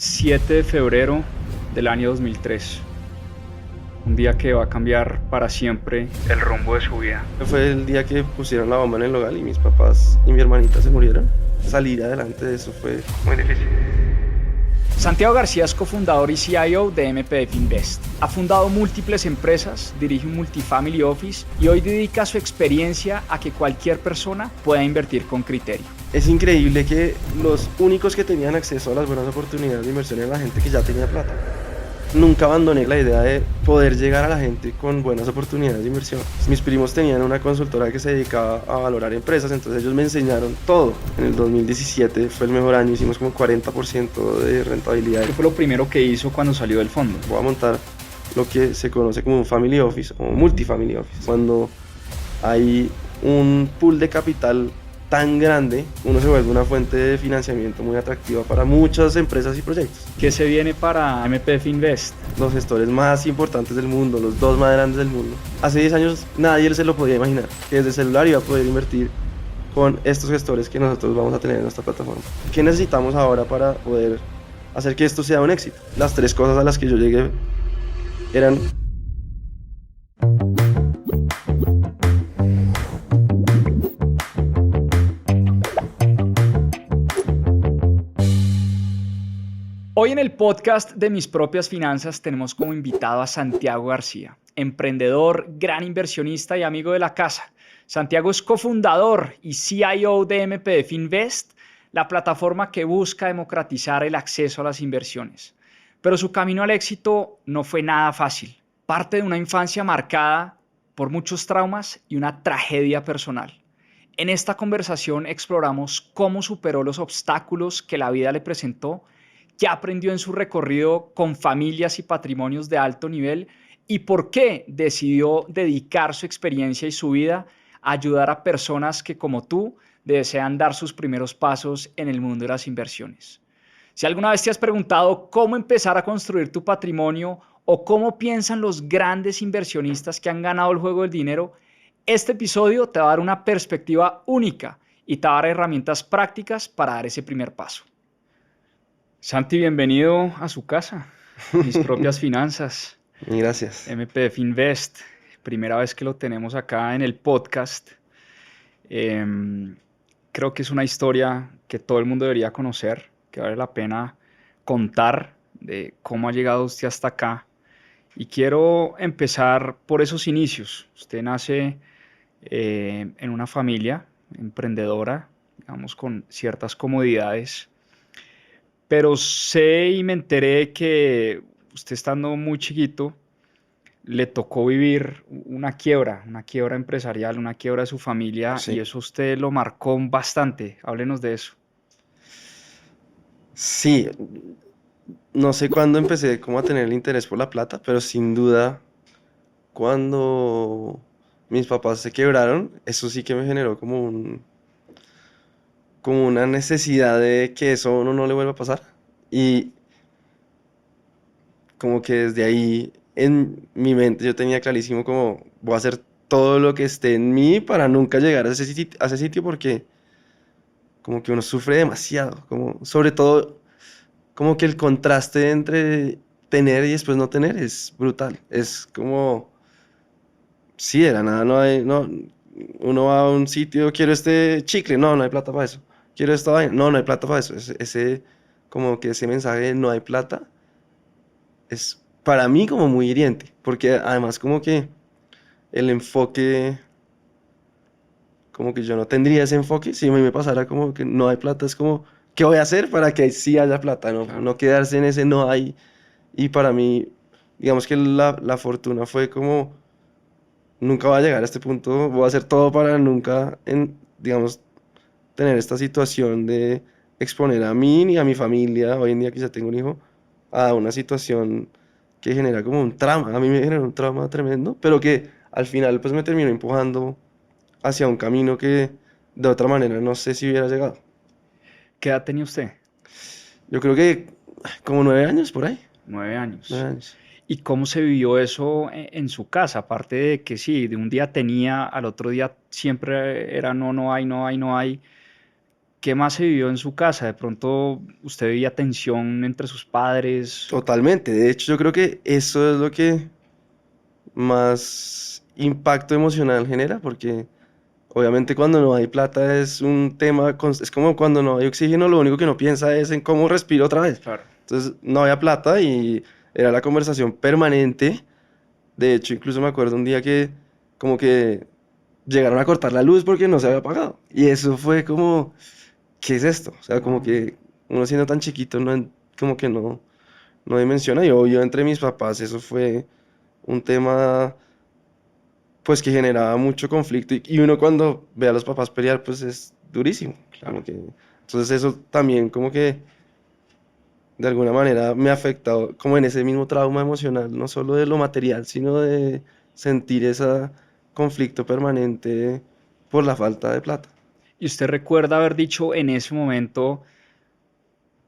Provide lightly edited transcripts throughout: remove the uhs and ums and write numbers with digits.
7 de febrero del año 2003. Un día que va a cambiar para siempre el rumbo de su vida. Fue el día que pusieron la bomba en el hogar y mis papás y mi hermanita se murieron. Salir adelante de eso fue muy difícil. Santiago García es cofundador y CIO de MPF Invest. Ha fundado múltiples empresas, dirige un multifamily office y hoy dedica su experiencia a que cualquier persona pueda invertir con criterio. Es increíble que los únicos que tenían acceso a las buenas oportunidades de inversión eran la gente que ya tenía plata. Nunca abandoné la idea de poder llegar a la gente con buenas oportunidades de inversión. Mis primos tenían una consultora que se dedicaba a valorar empresas, entonces ellos me enseñaron todo. En el 2017 fue el mejor año, hicimos como 40% de rentabilidad. ¿Qué fue lo primero que hizo cuando salió del fondo? Voy a montar lo que se conoce como un family office o multifamily office. Cuando hay un pool de capital tan grande, uno se vuelve una fuente de financiamiento muy atractiva para muchas empresas y proyectos. ¿Qué se viene para MPF Invest? Los gestores más importantes del mundo, los dos más grandes del mundo. Hace 10 años nadie se lo podía imaginar, que desde el celular iba a poder invertir con estos gestores que nosotros vamos a tener en nuestra plataforma. ¿Qué necesitamos ahora para poder hacer que esto sea un éxito? Las 3 cosas a las que yo llegué eran: Hoy en el podcast de Mis Propias Finanzas tenemos como invitado a Santiago García, emprendedor, gran inversionista y amigo de la casa. Santiago es cofundador y CIO de MPF Invest, la plataforma que busca democratizar el acceso a las inversiones. Pero su camino al éxito no fue nada fácil. Parte de una infancia marcada por muchos traumas y una tragedia personal. En esta conversación exploramos cómo superó los obstáculos que la vida le presentó, qué aprendió en su recorrido con familias y patrimonios de alto nivel y por qué decidió dedicar su experiencia y su vida a ayudar a personas que, como tú, desean dar sus primeros pasos en el mundo de las inversiones. Si alguna vez te has preguntado cómo empezar a construir tu patrimonio o cómo piensan los grandes inversionistas que han ganado el juego del dinero, este episodio te va a dar una perspectiva única y te va a dar herramientas prácticas para dar ese primer paso. Santi, bienvenido a su casa, Mis Propias Finanzas. Gracias. MPF Invest, primera vez que lo tenemos acá en el podcast. Creo que es una historia que todo el mundo debería conocer, que vale la pena contar de cómo ha llegado usted hasta acá. Y quiero empezar por esos inicios. Usted nace en una familia emprendedora, digamos, con ciertas comodidades. Pero sé y me enteré que usted, estando muy chiquito, le tocó vivir una quiebra empresarial, una quiebra de su familia, Sí. y eso usted lo marcó bastante. Háblenos de eso. Sí, no sé cuándo empecé como a tener el interés por la plata, pero sin duda cuando mis papás se quebraron, eso sí que me generó como una necesidad de que eso a uno no le vuelva a pasar. Y como que desde ahí en mi mente yo tenía clarísimo como voy a hacer todo lo que esté en mí para nunca llegar a ese sitio porque como que uno sufre demasiado, como sobre todo como que el contraste entre tener y después no tener es brutal. Es como, sí, de la nada no hay, no, uno va a un sitio, quiero este chicle, no, no hay plata para eso. Quiero esta vaina, no, no hay plata para eso. Como que ese mensaje de no hay plata es para mí como muy hiriente, porque además como que el enfoque, como que yo no tendría ese enfoque, si a mí me pasara como que no hay plata, es como, ¿qué voy a hacer para que sí haya plata? No, Claro. no quedarse en ese no hay. Y para mí, digamos que la fortuna fue como, nunca va a llegar a este punto, voy a hacer todo para nunca, digamos, tener esta situación de exponer a mí y a mi familia, hoy en día que ya tengo un hijo, a una situación que genera como un trauma. A mí me generó un trauma tremendo, pero que al final pues me terminó empujando hacia un camino que de otra manera no sé si hubiera llegado. ¿Qué edad tenía usted? Yo creo que como 9 años por ahí. 9 9 años. años. ¿Y cómo se vivió eso en su casa? Aparte de que sí, de un día tenía, al otro día siempre era no, no hay, no hay, no hay. ¿Qué más se vivió en su casa? De pronto usted veía tensión entre sus padres. Totalmente. De hecho, yo creo que eso es lo que más impacto emocional genera, porque obviamente cuando no hay plata es un tema, es como cuando no hay oxígeno, lo único que uno piensa es en cómo respiro otra vez. Claro. Entonces no había plata y era la conversación permanente. De hecho, incluso me acuerdo un día que como que llegaron a cortar la luz porque no se había apagado. Y eso fue como, ¿qué es esto? O sea, como Wow. que uno siendo tan chiquito, como que no dimensiona. Y obvio, entre mis papás, eso fue un tema pues que generaba mucho conflicto. Y uno cuando ve a los papás pelear, pues es durísimo. Claro. Como que, entonces eso también como que de alguna manera me ha afectado como en ese mismo trauma emocional, no solo de lo material, sino de sentir ese conflicto permanente por la falta de plata. ¿Y usted recuerda haber dicho en ese momento,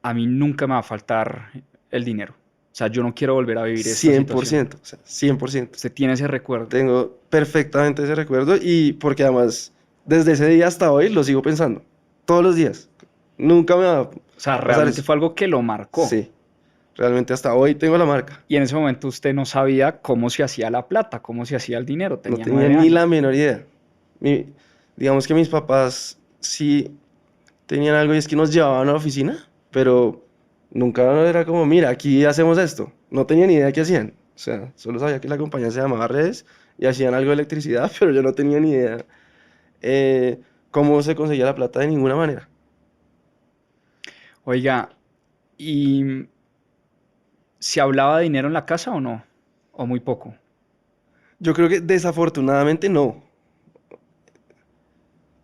a mí nunca me va a faltar el dinero? O sea, yo no quiero volver a vivir esta cien por situación. ciento o sea, 100%. Usted tiene ese recuerdo. Tengo perfectamente ese recuerdo y porque además desde ese día hasta hoy lo sigo pensando, todos los días. Nunca me va a O sea, pasar realmente eso. fue algo que lo marcó. Sí, realmente hasta hoy tengo la marca. Y en ese momento usted no sabía cómo se hacía la plata, cómo se hacía el dinero. No Tenía tenía 9 ni la años. menor idea. Mi- digamos que mis papás sí tenían algo y es que nos llevaban a la oficina, pero nunca era como, mira, aquí hacemos esto. No tenía ni idea qué hacían. O sea, solo sabía que la compañía se llamaba Redes y hacían algo de electricidad, pero yo no tenía ni idea cómo se conseguía la plata de ninguna manera. Oiga, ¿y se hablaba de dinero en la casa o no? ¿O muy poco? Yo creo que desafortunadamente no,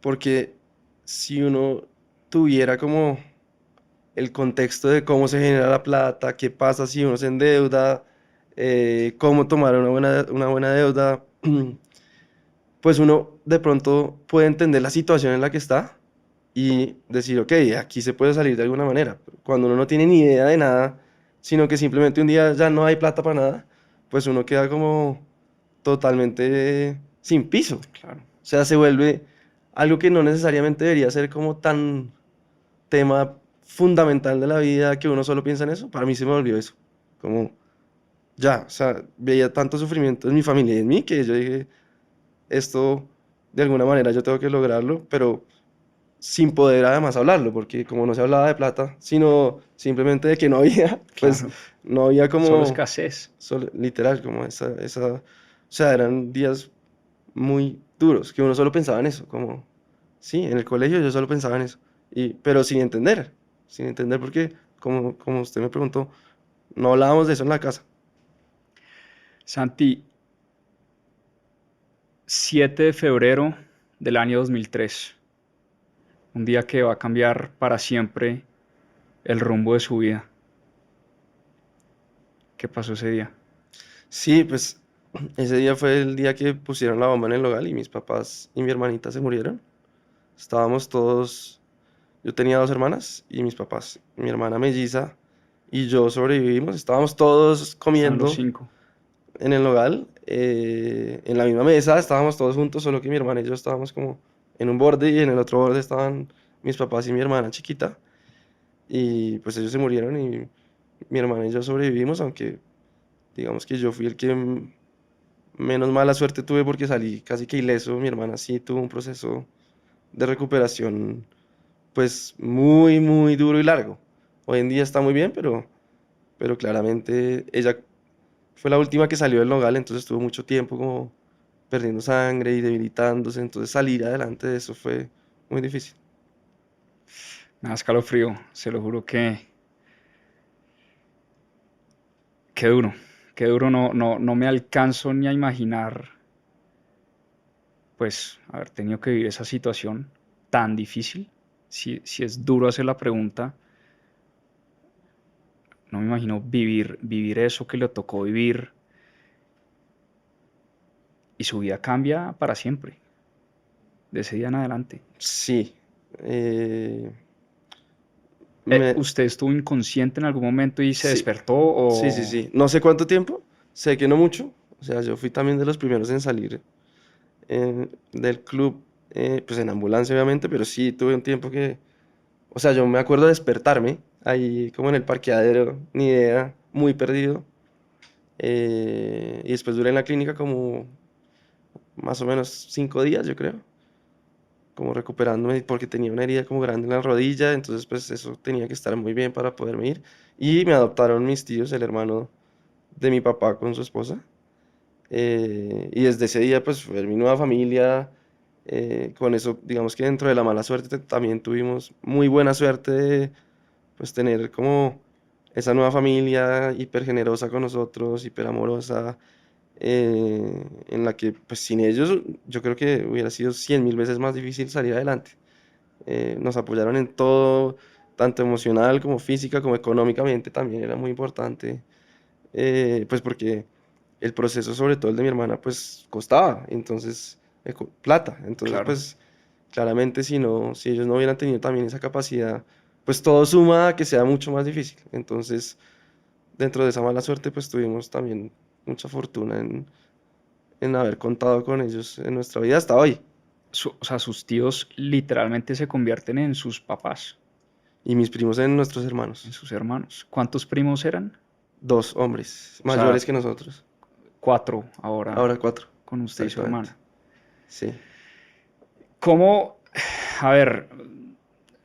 porque si uno tuviera como el contexto de cómo se genera la plata, qué pasa si uno se endeuda, cómo tomar una buena deuda, pues uno de pronto puede entender la situación en la que está y decir, ok, aquí se puede salir de alguna manera. Cuando uno no tiene ni idea de nada, sino que simplemente un día ya no hay plata para nada, pues uno queda como totalmente sin piso. Claro. O sea, se vuelve algo que no necesariamente debería ser como tan tema fundamental de la vida que uno solo piensa en eso. Para mí se me volvió eso. Como, ya, o sea, veía tanto sufrimiento en mi familia y en mí que yo dije, esto de alguna manera yo tengo que lograrlo, pero sin poder además hablarlo, porque como no se hablaba de plata, sino simplemente de que no había, pues Claro. no había Solo como, escasez. literal, como o sea, eran días muy duros, que uno solo pensaba en eso, como, sí, en el colegio yo solo pensaba en eso, pero sin entender porque, como usted me preguntó, no hablábamos de eso en la casa. Santi, 7 de febrero del año 2003. Un día que va a cambiar para siempre el rumbo de su vida. ¿Qué pasó ese día? Sí, pues ese día fue el día que pusieron la bomba en el hogar y mis papás y mi hermanita se murieron. Estábamos todos, yo tenía dos hermanas y mis papás, mi hermana melliza y yo sobrevivimos. Estábamos todos Estaban los comiendo 5. en el hogar, en la misma mesa, estábamos todos juntos, solo que mi hermana y yo estábamos como en un borde y en el otro borde estaban mis papás y mi hermana chiquita. Y pues ellos se murieron y mi hermana y yo sobrevivimos, aunque digamos que yo fui el que menos mala suerte tuve porque salí casi que ileso. Mi hermana sí tuvo un proceso de recuperación pues muy, muy duro y largo. Hoy en día está muy bien, pero claramente ella fue la última que salió del nogal, entonces estuvo mucho tiempo como perdiendo sangre y debilitándose, entonces salir adelante de eso fue muy difícil. Me da escalofrío, se lo juro que... Qué duro, qué duro, no me alcanzo ni a imaginar, pues, haber tenido que vivir esa situación tan difícil. Si es duro hacer la pregunta, no me imagino vivir eso que le tocó vivir y su vida cambia para siempre, de ese día en adelante. Sí, eh, me, ¿Usted estuvo inconsciente en algún momento y se sí, despertó sí, sí, o sí. No sé cuánto tiempo, sé que no mucho, o sea, yo fui también de los primeros en salir del club, pues en ambulancia obviamente, pero sí tuve un tiempo que O sea, yo me acuerdo de despertarme ahí como en el parqueadero, ni idea, muy perdido. Y después duré en la clínica como más o menos 5 días, yo creo, como recuperándome porque tenía una herida como grande en la rodilla, entonces pues eso tenía que estar muy bien para poderme ir. Y me adoptaron mis tíos, el hermano de mi papá con su esposa. Y desde ese día pues fue mi nueva familia. Con eso, digamos que dentro de la mala suerte también tuvimos muy buena suerte de pues tener como esa nueva familia hiper generosa con nosotros, hiper amorosa, en la que pues sin ellos yo creo que hubiera sido 100.000 veces más difícil salir adelante. Nos apoyaron en todo, tanto emocional como física como económicamente también era muy importante, pues porque el proceso, sobre todo el de mi hermana, pues costaba, entonces, plata, entonces Claro. pues claramente si ellos no hubieran tenido también esa capacidad, pues todo suma a que sea mucho más difícil. Entonces, dentro de esa mala suerte, pues tuvimos también mucha fortuna en haber contado con ellos en nuestra vida hasta hoy. O sea, sus tíos literalmente se convierten en sus papás, Y mis primos en nuestros en hermanos, sus hermanos. ¿Cuántos primos eran? dos hombres O sea, mayores que nosotros, 4 ahora ahora cuatro, con usted y su exactamente. hermana. Sí. ¿Cómo, a ver,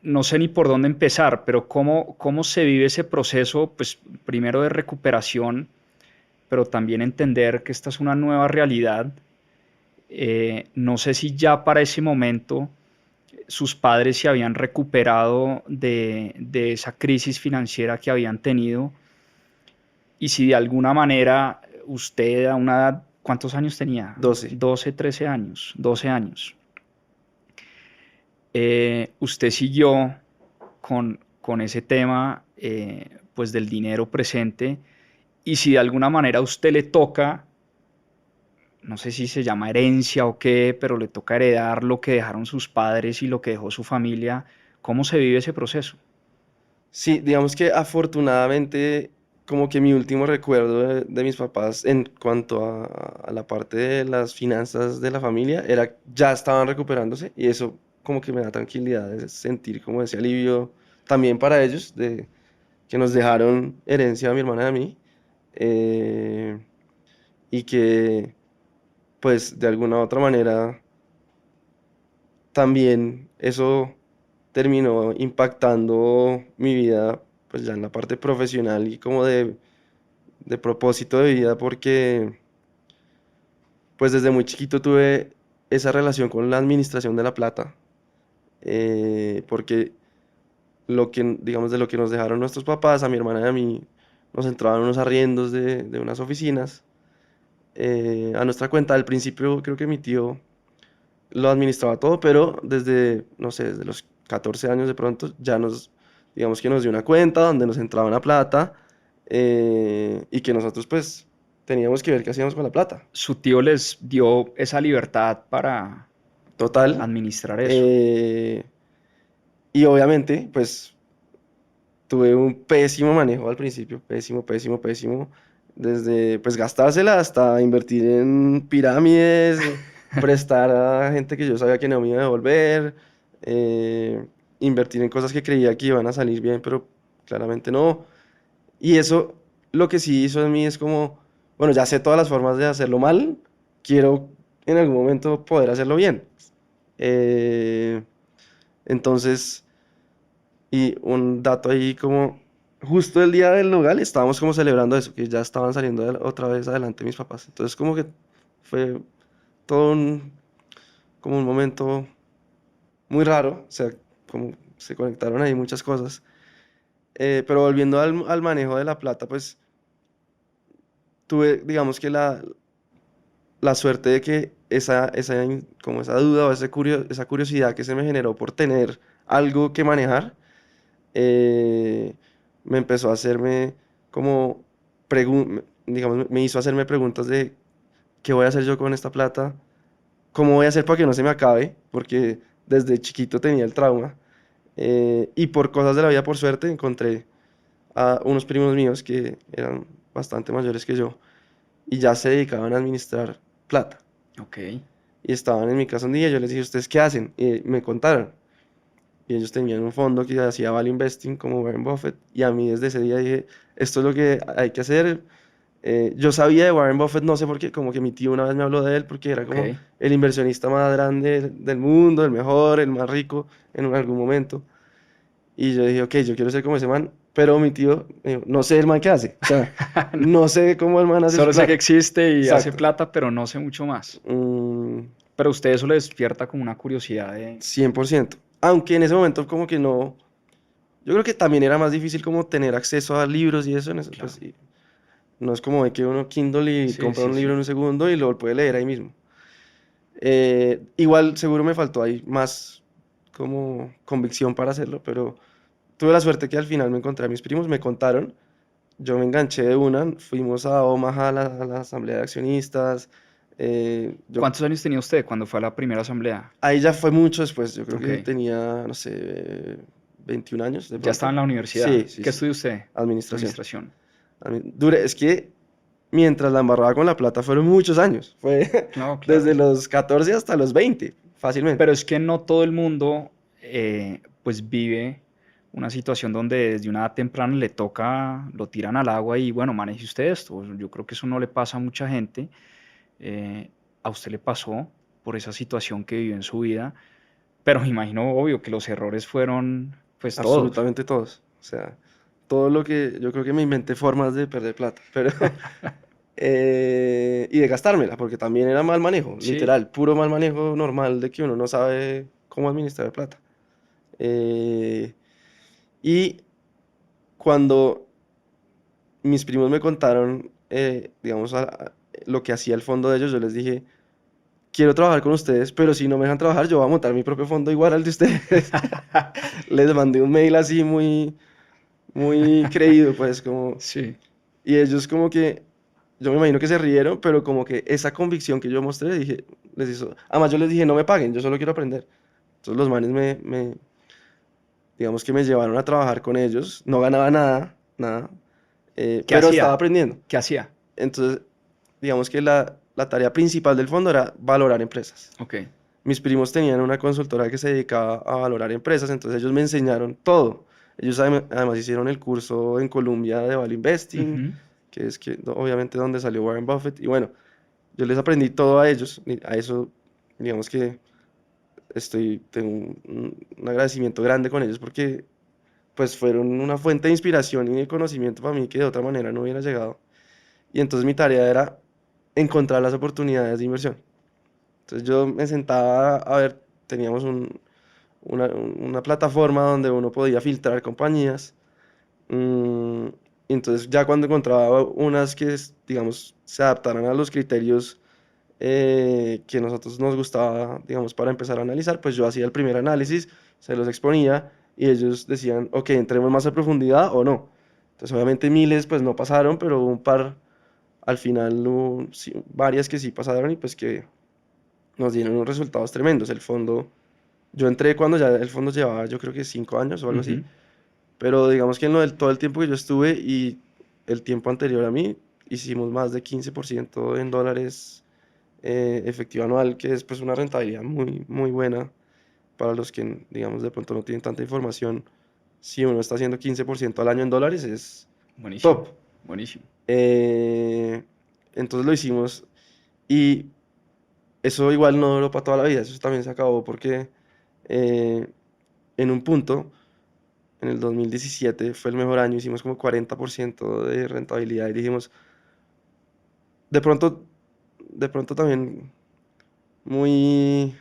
no sé ni por dónde empezar, pero cómo se vive ese proceso, pues primero de recuperación, pero también entender que esta es una nueva realidad? No sé si ya para ese momento sus padres se habían recuperado de esa crisis financiera que habían tenido y si de alguna manera usted a una edad, ¿cuántos años tenía? 12. 12, 13 años, 12 años. Usted siguió con ese tema pues del dinero presente y si de alguna manera a usted le toca, no sé si se llama herencia o qué, pero le toca heredar lo que dejaron sus padres y lo que dejó su familia, ¿cómo se vive ese proceso? Sí, digamos que afortunadamente, como que mi último recuerdo de mis papás en cuanto a la parte de las finanzas de la familia era ya estaban recuperándose y eso como que me da tranquilidad de sentir como ese alivio también para ellos de que nos dejaron herencia a mi hermana y a mí, eh, y que pues de alguna u otra manera también eso terminó impactando mi vida, pues ya en la parte profesional y como de propósito de vida, porque pues desde muy chiquito tuve esa relación con la administración de la plata, porque lo que, digamos, de lo que nos dejaron nuestros papás, a mi hermana y a mí, nos entraban unos arriendos de unas oficinas a nuestra cuenta. Al principio creo que mi tío lo administraba todo, pero desde, no sé, desde los 14 años de pronto ya nos, digamos que nos dio una cuenta donde nos entraba la plata, y que nosotros pues teníamos que ver qué hacíamos con la plata. Su tío les dio esa libertad para Total. administrar eso. eh, y obviamente pues tuve un pésimo manejo al principio, pésimo, pésimo, pésimo. Desde pues gastársela hasta invertir en pirámides, prestar a gente que yo sabía que no me iba a devolver, invertir en cosas que creía que iban a salir bien, pero claramente no. Y eso lo que sí hizo en mí es como, bueno, ya sé todas las formas de hacerlo mal, quiero en algún momento poder hacerlo bien. Eh, entonces... Y un dato ahí como, justo el día del Nogal estábamos como celebrando eso, que ya estaban saliendo otra vez adelante mis papás. Entonces como que fue todo como un momento muy raro, o sea, como se conectaron ahí muchas cosas. Pero volviendo al manejo de la plata, pues tuve, digamos que la suerte de que como esa duda o esa curiosidad que se me generó por tener algo que manejar, eh, me empezó a hacerme como, digamos, me hizo hacerme preguntas de qué voy a hacer yo con esta plata, cómo voy a hacer para que no se me acabe, porque desde chiquito tenía el trauma. Y por cosas de la vida, por suerte, encontré a unos primos míos que eran bastante mayores que yo y ya se dedicaban a administrar plata. Ok. Y estaban en mi casa un día, yo les dije, ¿ustedes qué hacen? Y me contaron. y ellos tenían un fondo que hacía value investing como Warren Buffett, y a mí desde ese día dije, esto es lo que hay que hacer. Yo sabía de Warren Buffett, no sé por qué, como que mi tío una vez me habló de él porque era Ok. como el inversionista más grande del mundo, el mejor, el más rico en algún momento. Y yo dije, ok, yo quiero ser como ese man, pero mi tío me dijo, no sé el man qué hace, o sea, No, no sé cómo el man hace su solo sé que plata. existe y hace Exacto. plata, pero no sé mucho más. Mm, Pero a usted eso le despierta como una curiosidad de... 100%. Aunque en ese momento como que no, yo creo que también era más difícil como tener acceso a libros y eso, en eso, pues Claro. sí. No es como de que uno Kindle y Sí, compra sí, un libro sí. en un segundo y lo puede leer ahí mismo. Igual seguro me faltó ahí más como convicción para hacerlo, pero tuve la suerte que al final me encontré a mis primos, me contaron, yo me enganché de una, fuimos a Omaha a la asamblea de accionistas, yo, ¿Cuántos años tenía usted cuando fue a la primera asamblea? ahí ya fue mucho después, yo creo Ok. que tenía, no sé, 21 años de Ya estaba pronto. en la universidad. Sí, sí, ¿Qué sí, estudió usted? administración. Administración. Es que mientras la embarraba con la plata fueron muchos años, fue No, claro. desde los 14 hasta los 20 fácilmente. Pero es que no todo el mundo pues vive una situación donde desde una edad temprana le toca, lo tiran al agua y bueno, maneje usted esto. Yo creo que eso no le pasa a mucha gente. A usted le pasó por esa situación que vivió en su vida, pero me imagino, obvio, que los errores fueron pues todos. Absolutamente todos. O sea, todo lo que yo creo que me inventé formas de perder plata, pero y de gastármela, porque también era mal manejo, Sí, literal, puro mal manejo normal de que uno no sabe cómo administrar plata. Eh, y cuando mis primos me contaron, digamos, lo que hacía el fondo de ellos, yo les dije, quiero trabajar con ustedes, pero si no me dejan trabajar, yo voy a montar mi propio fondo igual al de ustedes. Les mandé un mail así muy creído, pues como, sí. y ellos como que, yo me imagino que se rieron, pero como que esa convicción que yo mostré, dije, les hizo, además yo les dije, no me paguen, yo solo quiero aprender. Entonces los manes digamos que me llevaron a trabajar con ellos, no ganaba nada, nada, ¿Qué pero estaba hacía? aprendiendo. ¿Qué hacía? Entonces, digamos que la tarea principal del fondo era valorar empresas. Ok. Mis primos tenían una consultora que se dedicaba a valorar empresas, entonces ellos me enseñaron todo. Ellos además hicieron el curso en Colombia de Value Investing, Ujú. que es que obviamente donde salió Warren Buffett. Y bueno, yo les aprendí todo a ellos. Y a eso, digamos que tengo un agradecimiento grande con ellos porque pues fueron una fuente de inspiración y de conocimiento para mí que de otra manera no hubiera llegado. Y entonces mi tarea era encontrar las oportunidades de inversión. Entonces yo me sentaba a ver, teníamos una plataforma donde uno podía filtrar compañías. mm, y entonces ya cuando encontraba unas que, digamos, se adaptaran a los criterios que nosotros nos gustaba, digamos, para empezar a analizar, pues yo hacía el primer análisis, se los exponía y ellos decían, ok, entremos más a profundidad o no. Entonces obviamente miles pues no pasaron, pero un par, al final hubo sí, varias que sí pasaron y pues que nos dieron unos resultados tremendos. El fondo, yo entré cuando ya el fondo llevaba yo creo que 5 años o algo así, Ujú. pero digamos que todo el tiempo que yo estuve y el tiempo anterior a mí, hicimos más de 15% en dólares efectivo anual, que es pues una rentabilidad muy buena para los que, digamos, de pronto no tienen tanta información. Si uno está haciendo 15% al año en dólares, es Buenísimo, top. buenísimo. Eh, entonces lo hicimos y eso igual no duró para toda la vida, eso también se acabó porque eh, en un punto, en el 2017 fue el mejor año, hicimos como 40% de rentabilidad y dijimos, de pronto, de pronto también muy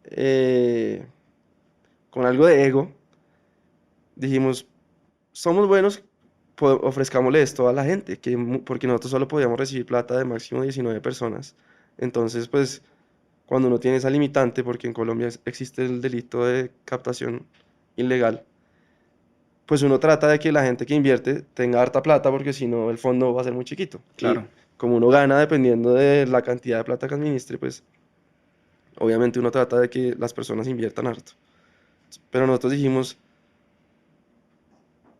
eh, con algo de ego, dijimos, somos buenos, ofrezcámosle esto a la gente, porque nosotros solo podíamos recibir plata de máximo 19 personas. Entonces, pues, cuando uno tiene esa limitante, porque en Colombia existe el delito de captación ilegal, pues uno trata de que la gente que invierte tenga harta plata, porque si no, el fondo va a ser muy chiquito. Y Claro. como uno gana dependiendo de la cantidad de plata que administre, pues, obviamente uno trata de que las personas inviertan harto. Pero nosotros dijimos,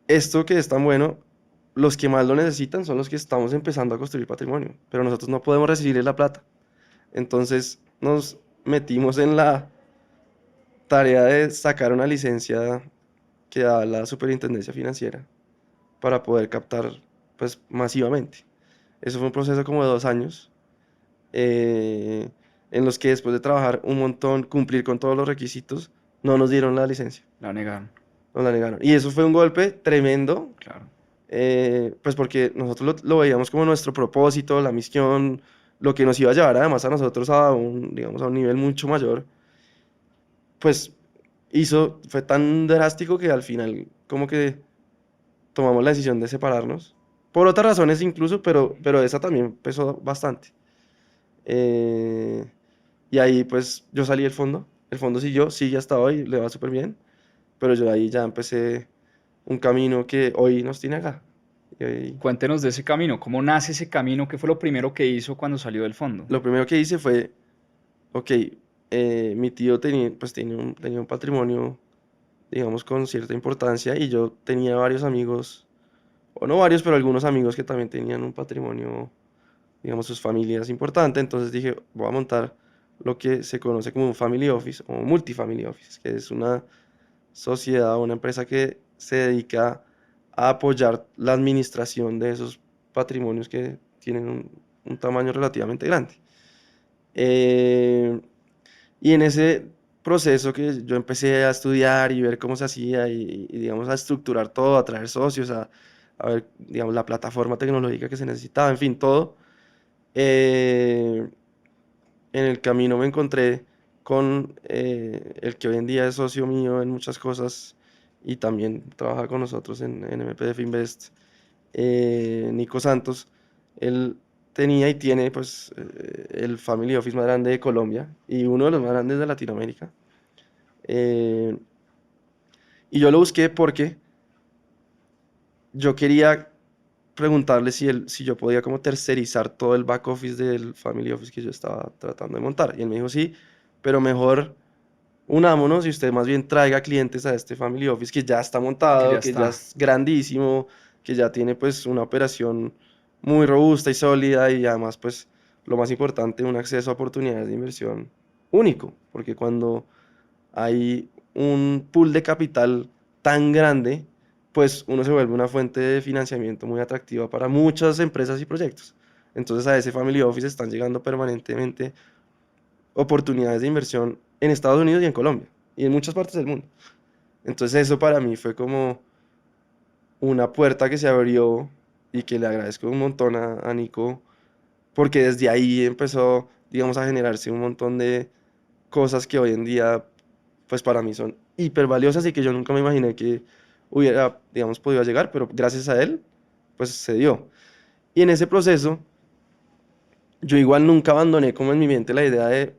esto que es tan bueno, los que más lo necesitan son los que estamos empezando a construir patrimonio, pero nosotros no podemos recibirles la plata. Entonces nos metimos en la tarea de sacar una licencia que da la Superintendencia Financiera para poder captar pues masivamente. Eso fue un proceso como de 2 años, eh, en los que después de trabajar un montón, cumplir con todos los requisitos, no nos dieron la licencia, La negaron, nos la negaron. Y eso fue un golpe tremendo, claro. pues porque nosotros lo veíamos como nuestro propósito, la misión, lo que nos iba a llevar además a nosotros a un, digamos, a un nivel mucho mayor, pues fue tan drástico que al final como que tomamos la decisión de separarnos. Por otras razones incluso, pero esa también pesó bastante. Eh, y ahí pues yo salí del fondo. El fondo siguió, sigue hasta hoy, le va súper bien. Pero yo ahí ya empecé un camino que hoy nos tiene acá. Y Cuéntenos de ese camino, ¿cómo nace ese camino? ¿Qué fue lo primero que hizo cuando salió del fondo? lo primero que hice fue, ok, mi tío tenía un patrimonio, digamos, con cierta importancia y yo tenía varios amigos, o no varios, pero algunos amigos que también tenían un patrimonio, digamos, sus familias importante. Entonces dije, voy a montar lo que se conoce como un family office o multifamily office, que es una sociedad, una empresa que se dedica a apoyar la administración de esos patrimonios que tienen un tamaño relativamente grande. Eh, y en ese proceso que yo empecé a estudiar y ver cómo se hacía digamos, a estructurar todo, a traer socios, a ver, digamos, la plataforma tecnológica que se necesitaba, en fin, todo. En el camino me encontré con el que hoy en día es socio mío en muchas cosas y también trabaja con nosotros en MPF Invest, Nico Santos. Él tenía y tiene pues el family office más grande de Colombia y uno de los más grandes de Latinoamérica. Eh, y yo lo busqué porque yo quería preguntarle si yo podía como tercerizar todo el back office del family office que yo estaba tratando de montar. Y él me dijo, sí, pero mejor unámonos y usted más bien traiga clientes a este family office que ya está Que ya montado, que ya está. es grandísimo, que ya tiene pues una operación muy robusta y sólida y además pues lo más importante, un acceso a oportunidades de inversión único, porque cuando hay un pool de capital tan grande, pues uno se vuelve una fuente de financiamiento muy atractiva para muchas empresas y proyectos. Entonces a ese family office están llegando permanentemente oportunidades de inversión en Estados Unidos y en Colombia y en muchas partes del mundo. Entonces eso para mí fue como una puerta que se abrió y que le agradezco un montón a Nico porque desde ahí empezó, digamos, a generarse un montón de cosas que hoy en día, pues para mí son hiper valiosas y que yo nunca me imaginé que hubiera, digamos, podido llegar, pero gracias a él, pues se dio. Y en ese proceso, yo igual nunca abandoné como en mi mente la idea de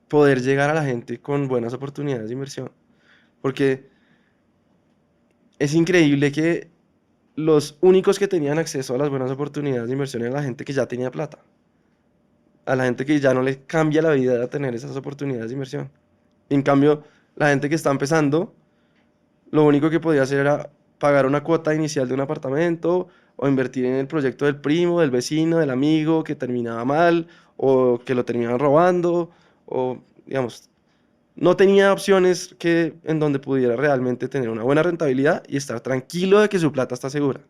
poder llegar a la gente con buenas oportunidades de inversión, porque es increíble que los únicos que tenían acceso a las buenas oportunidades de inversión eran la gente que ya tenía plata, a la gente que ya no le cambia la vida a tener esas oportunidades de inversión. En cambio, la gente que está empezando, lo único que podía hacer era pagar una cuota inicial de un apartamento o invertir en el proyecto del primo, del vecino, del amigo que terminaba mal o que lo terminaban robando o, digamos, no tenía opciones en donde pudiera realmente tener una buena rentabilidad y estar tranquilo de que su plata está segura.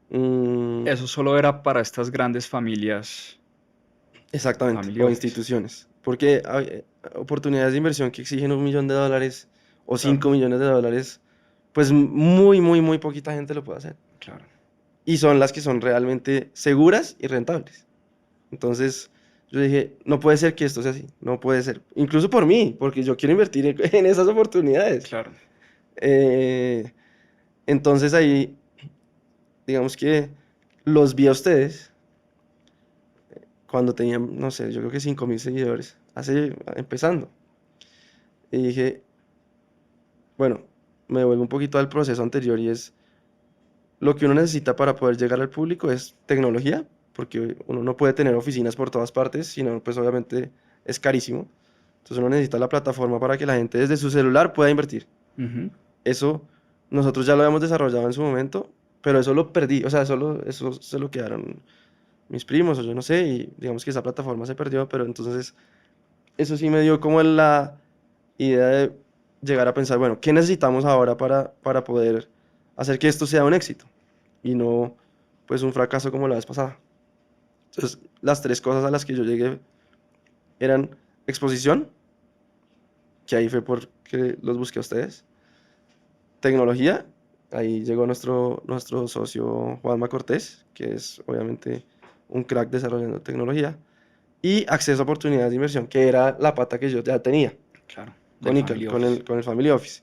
Mm, Eso solo era para estas grandes familias, exactamente, family o office. instituciones. Porque hay oportunidades de inversión que exigen $1 millón o Claro, 5 millones, pues muy, muy, muy poquita gente lo puede hacer. claro. Y son las que son realmente seguras y rentables. Entonces yo dije, no puede ser que esto sea así, no puede ser. Incluso por mí, porque yo quiero invertir en esas oportunidades. Claro. Eh, entonces ahí, digamos que los vi a ustedes cuando tenían, no sé, yo creo que 5.000 seguidores, empezando. Y dije, bueno, me devuelvo un poquito al proceso anterior y es lo que uno necesita para poder llegar al público es tecnología, porque uno no puede tener oficinas por todas partes, sino pues obviamente es carísimo. Entonces uno necesita la plataforma para que la gente desde su celular pueda invertir. Ujú. Eso nosotros ya lo habíamos desarrollado en su momento, pero eso lo perdí, o sea, eso se lo quedaron mis primos o yo no sé, y digamos que esa plataforma se perdió, pero entonces eso sí me dio como la idea de llegar a pensar, bueno, ¿qué necesitamos ahora para poder hacer que esto sea un éxito y no pues un fracaso como la vez pasada? Entonces, las tres cosas a las que yo llegué eran exposición, que ahí fue porque los busqué a ustedes, tecnología, ahí llegó nuestro socio Juanma Cortés, que es obviamente un crack desarrollando tecnología, y acceso a oportunidades de inversión, que era la pata que yo ya tenía Claro, del con Ical, Family Office. con el Family Office.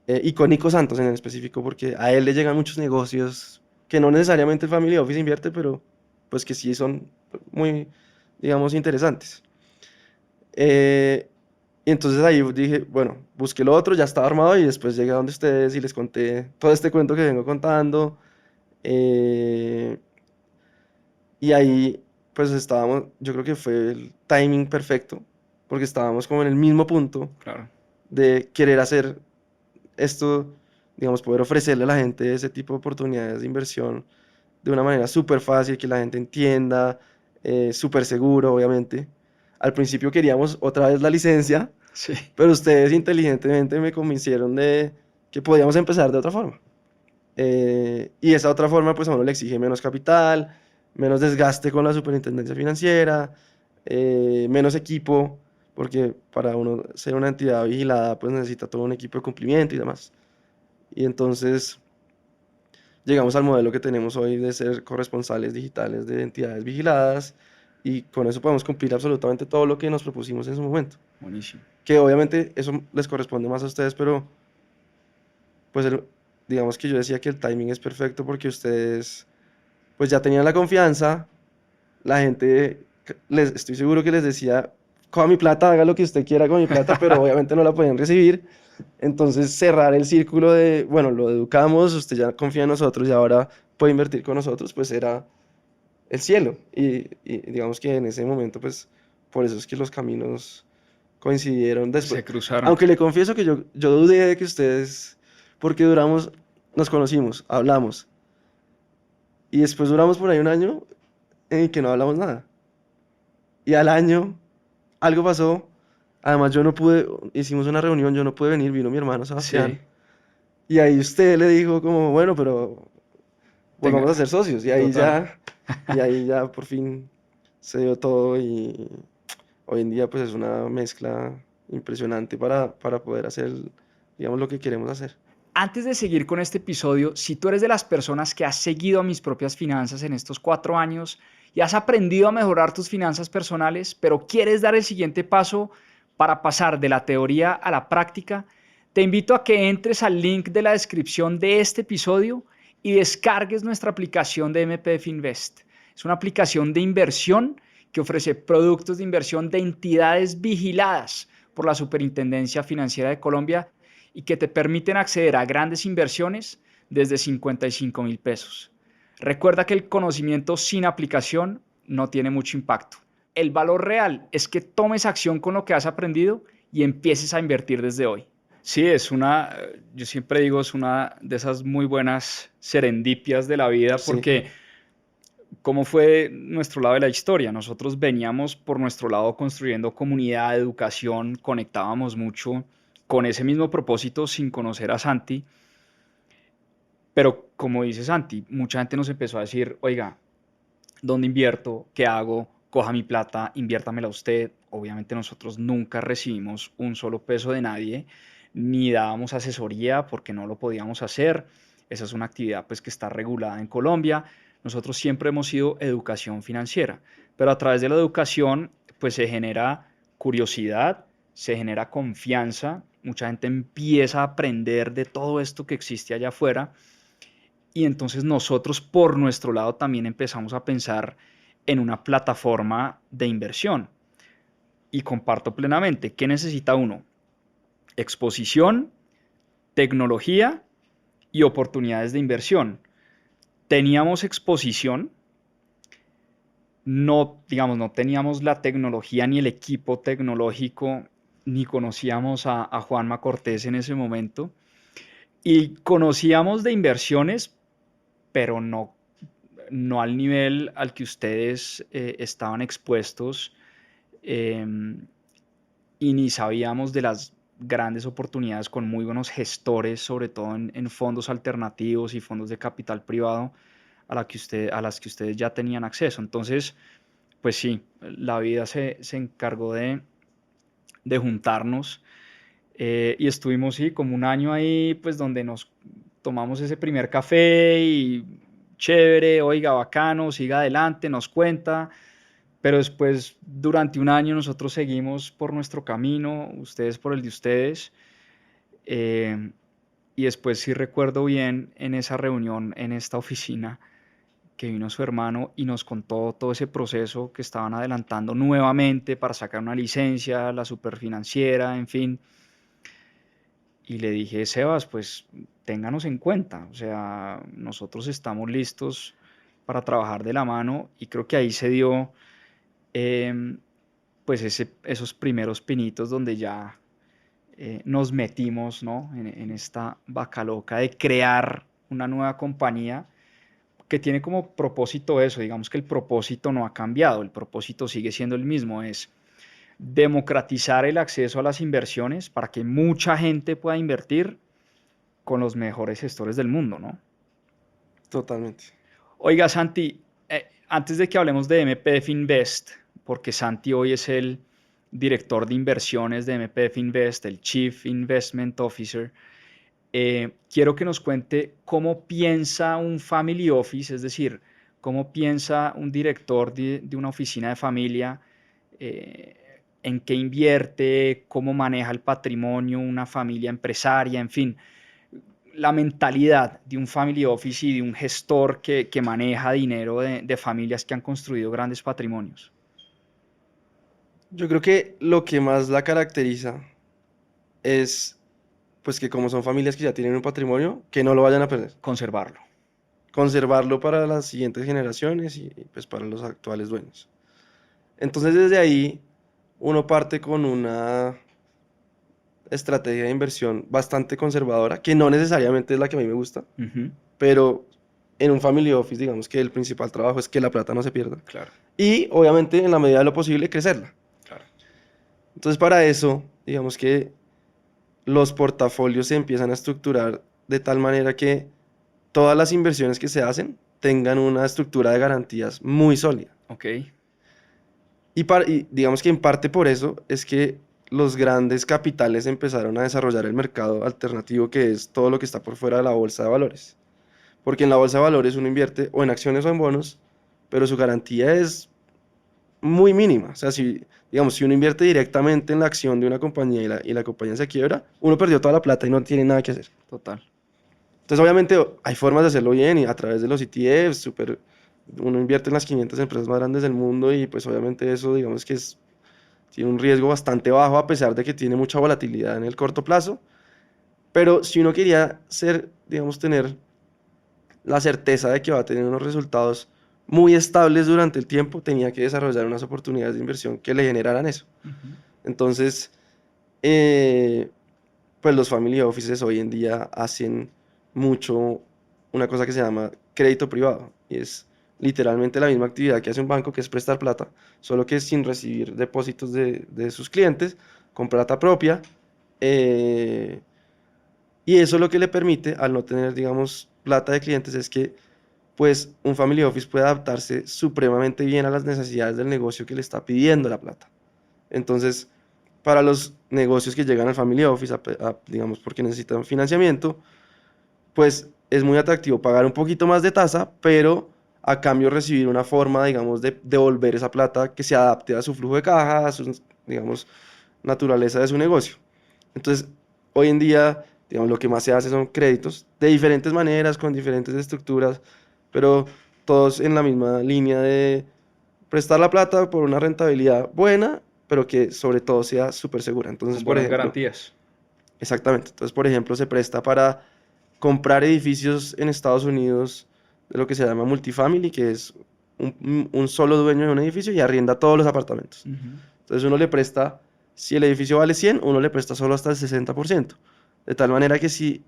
Y con Nico Santos en específico, porque a él le llegan muchos negocios que no necesariamente el Family Office invierte, pero pues que sí son muy, digamos, interesantes. Eh, y entonces ahí dije, bueno, busqué lo otro, ya estaba armado y después llegué a donde ustedes y les conté todo este cuento que vengo contando. eh, y ahí pues estábamos, yo creo que fue el timing perfecto, porque estábamos como en el mismo punto Claro. de querer hacer esto, digamos, poder ofrecerle a la gente ese tipo de oportunidades de inversión de una manera súper fácil, que la gente entienda, súper seguro, obviamente. Al principio queríamos otra vez la licencia, Sí. pero ustedes inteligentemente me convencieron de que podíamos empezar de otra forma. Y esa otra forma, pues a uno le exige menos capital, menos desgaste con la superintendencia financiera, menos equipo, porque para uno ser una entidad vigilada, pues necesita todo un equipo de cumplimiento y demás. Y entonces llegamos al modelo que tenemos hoy de ser corresponsales digitales de entidades vigiladas y con eso podemos cumplir absolutamente todo lo que nos propusimos en su momento. Buenísimo. Que obviamente eso les corresponde más a ustedes, pero pues digamos que yo decía que el timing es perfecto porque ustedes pues ya tenían la confianza, la gente, estoy seguro que les decía, coja mi plata, haga lo que usted quiera con mi plata, pero obviamente no la podían recibir. Entonces cerrar el círculo de, bueno, lo educamos, usted ya confía en nosotros y ahora puede invertir con nosotros, pues era el cielo. Y digamos que en ese momento, pues por eso es que los caminos coincidieron después. Se cruzaron. Aunque le confieso que yo dudé de que ustedes, porque duramos, nos conocimos, hablamos, y después duramos por ahí un año en el que no hablamos nada. Y al año algo pasó. Además, yo no pude, hicimos una reunión, yo no pude venir, vino mi hermano Sí. Sebastián. Y ahí usted le dijo como, bueno, pero volvamos a Tenga. ser socios. Total. Y ahí ya por fin se dio todo y hoy en día pues es una mezcla impresionante para poder hacer, digamos, lo que queremos hacer. Antes de seguir con este episodio, si tú eres de las personas que has seguido a mis propias finanzas en estos 4 años y has aprendido a mejorar tus finanzas personales, pero quieres dar el siguiente paso para pasar de la teoría a la práctica, te invito a que entres al link de la descripción de este episodio y descargues nuestra aplicación de MPF Invest. Es una aplicación de inversión que ofrece productos de inversión de entidades vigiladas por la Superintendencia Financiera de Colombia y que te permiten acceder a grandes inversiones desde 55,000 pesos. Recuerda que el conocimiento sin aplicación no tiene mucho impacto. El valor real es que tomes acción con lo que has aprendido y empieces a invertir desde hoy. Sí, yo siempre digo, es una de esas muy buenas serendipias de la vida Sí, porque ¿cómo fue nuestro lado de la historia? Nosotros veníamos por nuestro lado construyendo comunidad, educación, conectábamos mucho con ese mismo propósito sin conocer a Santi, pero como dice Santi, mucha gente nos empezó a decir, oiga, ¿dónde invierto? ¿Qué hago? Coja mi plata, inviértamela usted. Obviamente nosotros nunca recibimos un solo peso de nadie, ni dábamos asesoría porque no lo podíamos hacer. Esa es una actividad pues que está regulada en Colombia. Nosotros siempre hemos sido educación financiera, pero a través de la educación pues se genera curiosidad, se genera confianza, mucha gente empieza a aprender de todo esto que existe allá afuera y entonces nosotros por nuestro lado también empezamos a pensar en una plataforma de inversión. Y comparto plenamente, ¿qué necesita uno? Exposición, tecnología y oportunidades de inversión. Teníamos exposición, no, digamos, no teníamos la tecnología ni el equipo tecnológico, ni conocíamos a Juanma Cortés en ese momento. Y conocíamos de inversiones, pero no al nivel al que ustedes estaban expuestos, eh, y ni sabíamos grandes oportunidades con muy buenos gestores, sobre todo en fondos alternativos y fondos de capital privado a las que ustedes ya tenían acceso. Entonces, pues sí, la vida se encargó de juntarnos y estuvimos, sí, como un año ahí, pues donde nos tomamos ese primer café y chévere, oiga, bacano, siga adelante, nos cuenta. Pero después, durante un año, nosotros seguimos por nuestro camino, ustedes por el de ustedes. eh, y después, sí recuerdo bien, en esa reunión, en esta oficina, que vino su hermano y nos contó todo ese proceso que estaban adelantando nuevamente para sacar una licencia, la superfinanciera, en fin. Y le dije, Sebas, pues ténganos en cuenta, o sea, nosotros estamos listos para trabajar de la mano y creo que ahí se dio em, pues esos primeros pinitos donde ya nos metimos, ¿no? En esta vaca loca de crear una nueva compañía que tiene como propósito eso, digamos que el propósito no ha cambiado, el propósito sigue siendo el mismo, es democratizar el acceso a las inversiones para que mucha gente pueda invertir con los mejores gestores del mundo, ¿no? Totalmente. Oiga, Santi, antes de que hablemos de MPF Invest, porque Santi hoy es el director de inversiones de MPF Invest, el Chief Investment Officer, quiero que nos cuente cómo piensa un family office, es decir, cómo piensa un director de una oficina de familia, en qué invierte, cómo maneja el patrimonio, una familia empresaria, en fin, la mentalidad de un family office y de un gestor que maneja dinero de familias que han construido grandes patrimonios. Yo creo que lo que más la caracteriza es, pues que como son familias que ya tienen un patrimonio, que no lo vayan a perder. Conservarlo. Conservarlo para las siguientes generaciones y pues para los actuales dueños. Entonces desde ahí uno parte con una estrategia de inversión bastante conservadora, que no necesariamente es la que a mí me gusta, Ujú. pero en un family office digamos que el principal trabajo es que la plata no se pierda. Claro, Y obviamente en la medida de lo posible crecerla. claro. Entonces para eso digamos que los portafolios se empiezan a estructurar de tal manera que todas las inversiones que se hacen tengan una estructura de garantías muy sólida. Ok. Y digamos que en parte por eso es que los grandes capitales empezaron a desarrollar el mercado alternativo, que es todo lo que está por fuera de la bolsa de valores. Porque en la bolsa de valores uno invierte o en acciones o en bonos, pero su garantía es muy mínima. O sea, si, digamos, si uno invierte directamente en la acción de una compañía y la compañía se quiebra, uno perdió toda la plata y no tiene nada que hacer. Total. Entonces, obviamente, hay formas de hacerlo bien y a través de los ETFs, uno invierte en las 500 empresas más grandes del mundo y pues obviamente eso, digamos que tiene un riesgo bastante bajo a pesar de que tiene mucha volatilidad en el corto plazo. Pero si uno quería digamos, tener la certeza de que va a tener unos resultados muy estables durante el tiempo, tenía que desarrollar unas oportunidades de inversión que le generaran eso. Ujú. Entonces, pues los family offices hoy en día hacen mucho una cosa que se llama crédito privado, y es literalmente la misma actividad que hace un banco, que es prestar plata, solo que sin recibir depósitos de sus clientes, con plata propia, eh, y eso lo que le permite, al no tener, digamos, plata de clientes, es que pues un family office puede adaptarse supremamente bien a las necesidades del negocio que le está pidiendo la plata. Entonces, para los negocios que llegan al family office, digamos, porque necesitan financiamiento, pues es muy atractivo pagar un poquito más de tasa, pero a cambio recibir una forma, digamos, de devolver esa plata que se adapte a su flujo de caja, a su, digamos, naturaleza de su negocio. Entonces, hoy en día, digamos, lo que más se hace son créditos de diferentes maneras, con diferentes estructuras, pero todos en la misma línea de prestar la plata por una rentabilidad buena, pero que sobre todo sea súper segura. Entonces, Con por buenas ejemplo, garantías. exactamente. Entonces, por ejemplo, se presta para comprar edificios en Estados Unidos de lo que se llama multifamily, que es un solo dueño de un edificio y arrienda todos los apartamentos. Ujú. Entonces uno le presta, si el edificio vale 100, uno le presta solo hasta el 60%. De tal manera que si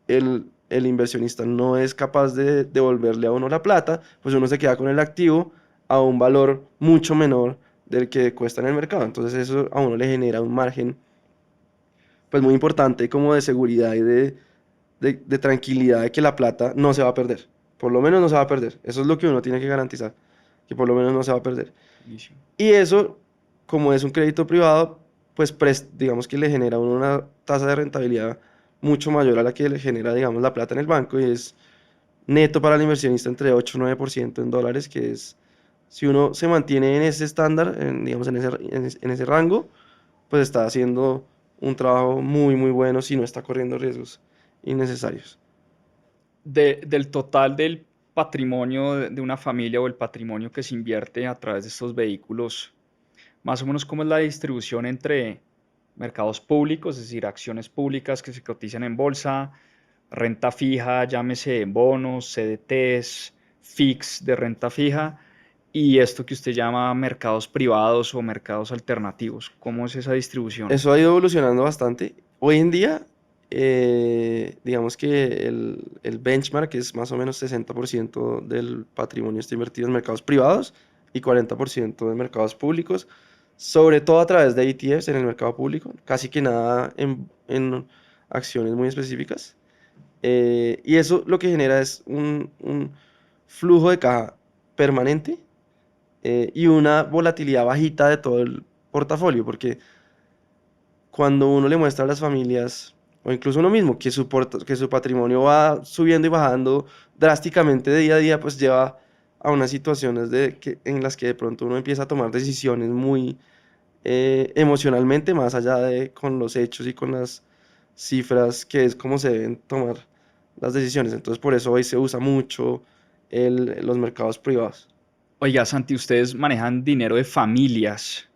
el inversionista no es capaz de devolverle a uno la plata, pues uno se queda con el activo a un valor mucho menor del que cuesta en el mercado. Entonces eso a uno le genera un margen pues muy importante como de seguridad y de tranquilidad de que la plata no se va a perder. Por lo menos no se va a perder. Eso es lo que uno tiene que garantizar, que por lo menos no se va a perder. Buenísimo. Y eso, como es un crédito privado, pues digamos que le genera a uno una tasa de rentabilidad mucho mayor a la que le genera, digamos, la plata en el banco y es neto para el inversionista entre 8 y 9% en dólares, que es, si uno se mantiene en ese estándar, digamos, en ese rango, pues está haciendo un trabajo muy, muy bueno si no está corriendo riesgos innecesarios. Del total del patrimonio de una familia o el patrimonio que se invierte a través de estos vehículos, más o menos cómo es la distribución entre mercados públicos, es decir, acciones públicas que se cotizan en bolsa, renta fija, llámese bonos, CDTs, FIX de renta fija, y esto que usted llama mercados privados o mercados alternativos. ¿Cómo es esa distribución? Eso ha ido evolucionando bastante. Hoy en día, digamos que el benchmark es más o menos 60% del patrimonio está invertido en mercados privados y 40% en mercados públicos, sobre todo a través de ETFs en el mercado público, casi que nada en acciones muy específicas. Y eso lo que genera es un flujo de caja permanente y una volatilidad bajita de todo el portafolio, porque cuando uno le muestra a las familias, o incluso uno mismo, que que su patrimonio va subiendo y bajando drásticamente de día a día, pues lleva a unas situaciones en las que de pronto uno empieza a tomar decisiones muy emocionalmente, más allá de con los hechos y con las cifras, que es como se deben tomar las decisiones. Entonces, por eso hoy se usa mucho los mercados privados. Oiga, Santi, ustedes manejan dinero de familias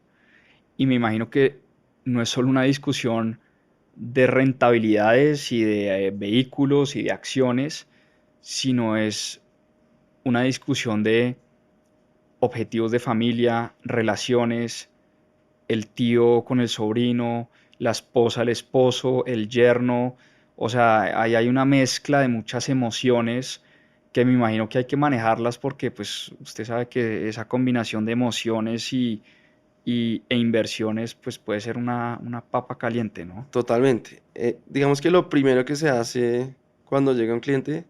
y me imagino que no es solo una discusión de rentabilidades y de vehículos y de acciones, sino es una discusión de objetivos de familia, relaciones, el tío con el sobrino, la esposa, el esposo, el yerno. O sea, ahí hay una mezcla de muchas emociones que me imagino que hay que manejarlas porque pues usted sabe que esa combinación de emociones e inversiones pues puede ser una papa caliente, ¿no? Totalmente. Digamos que lo primero que se hace cuando llega un cliente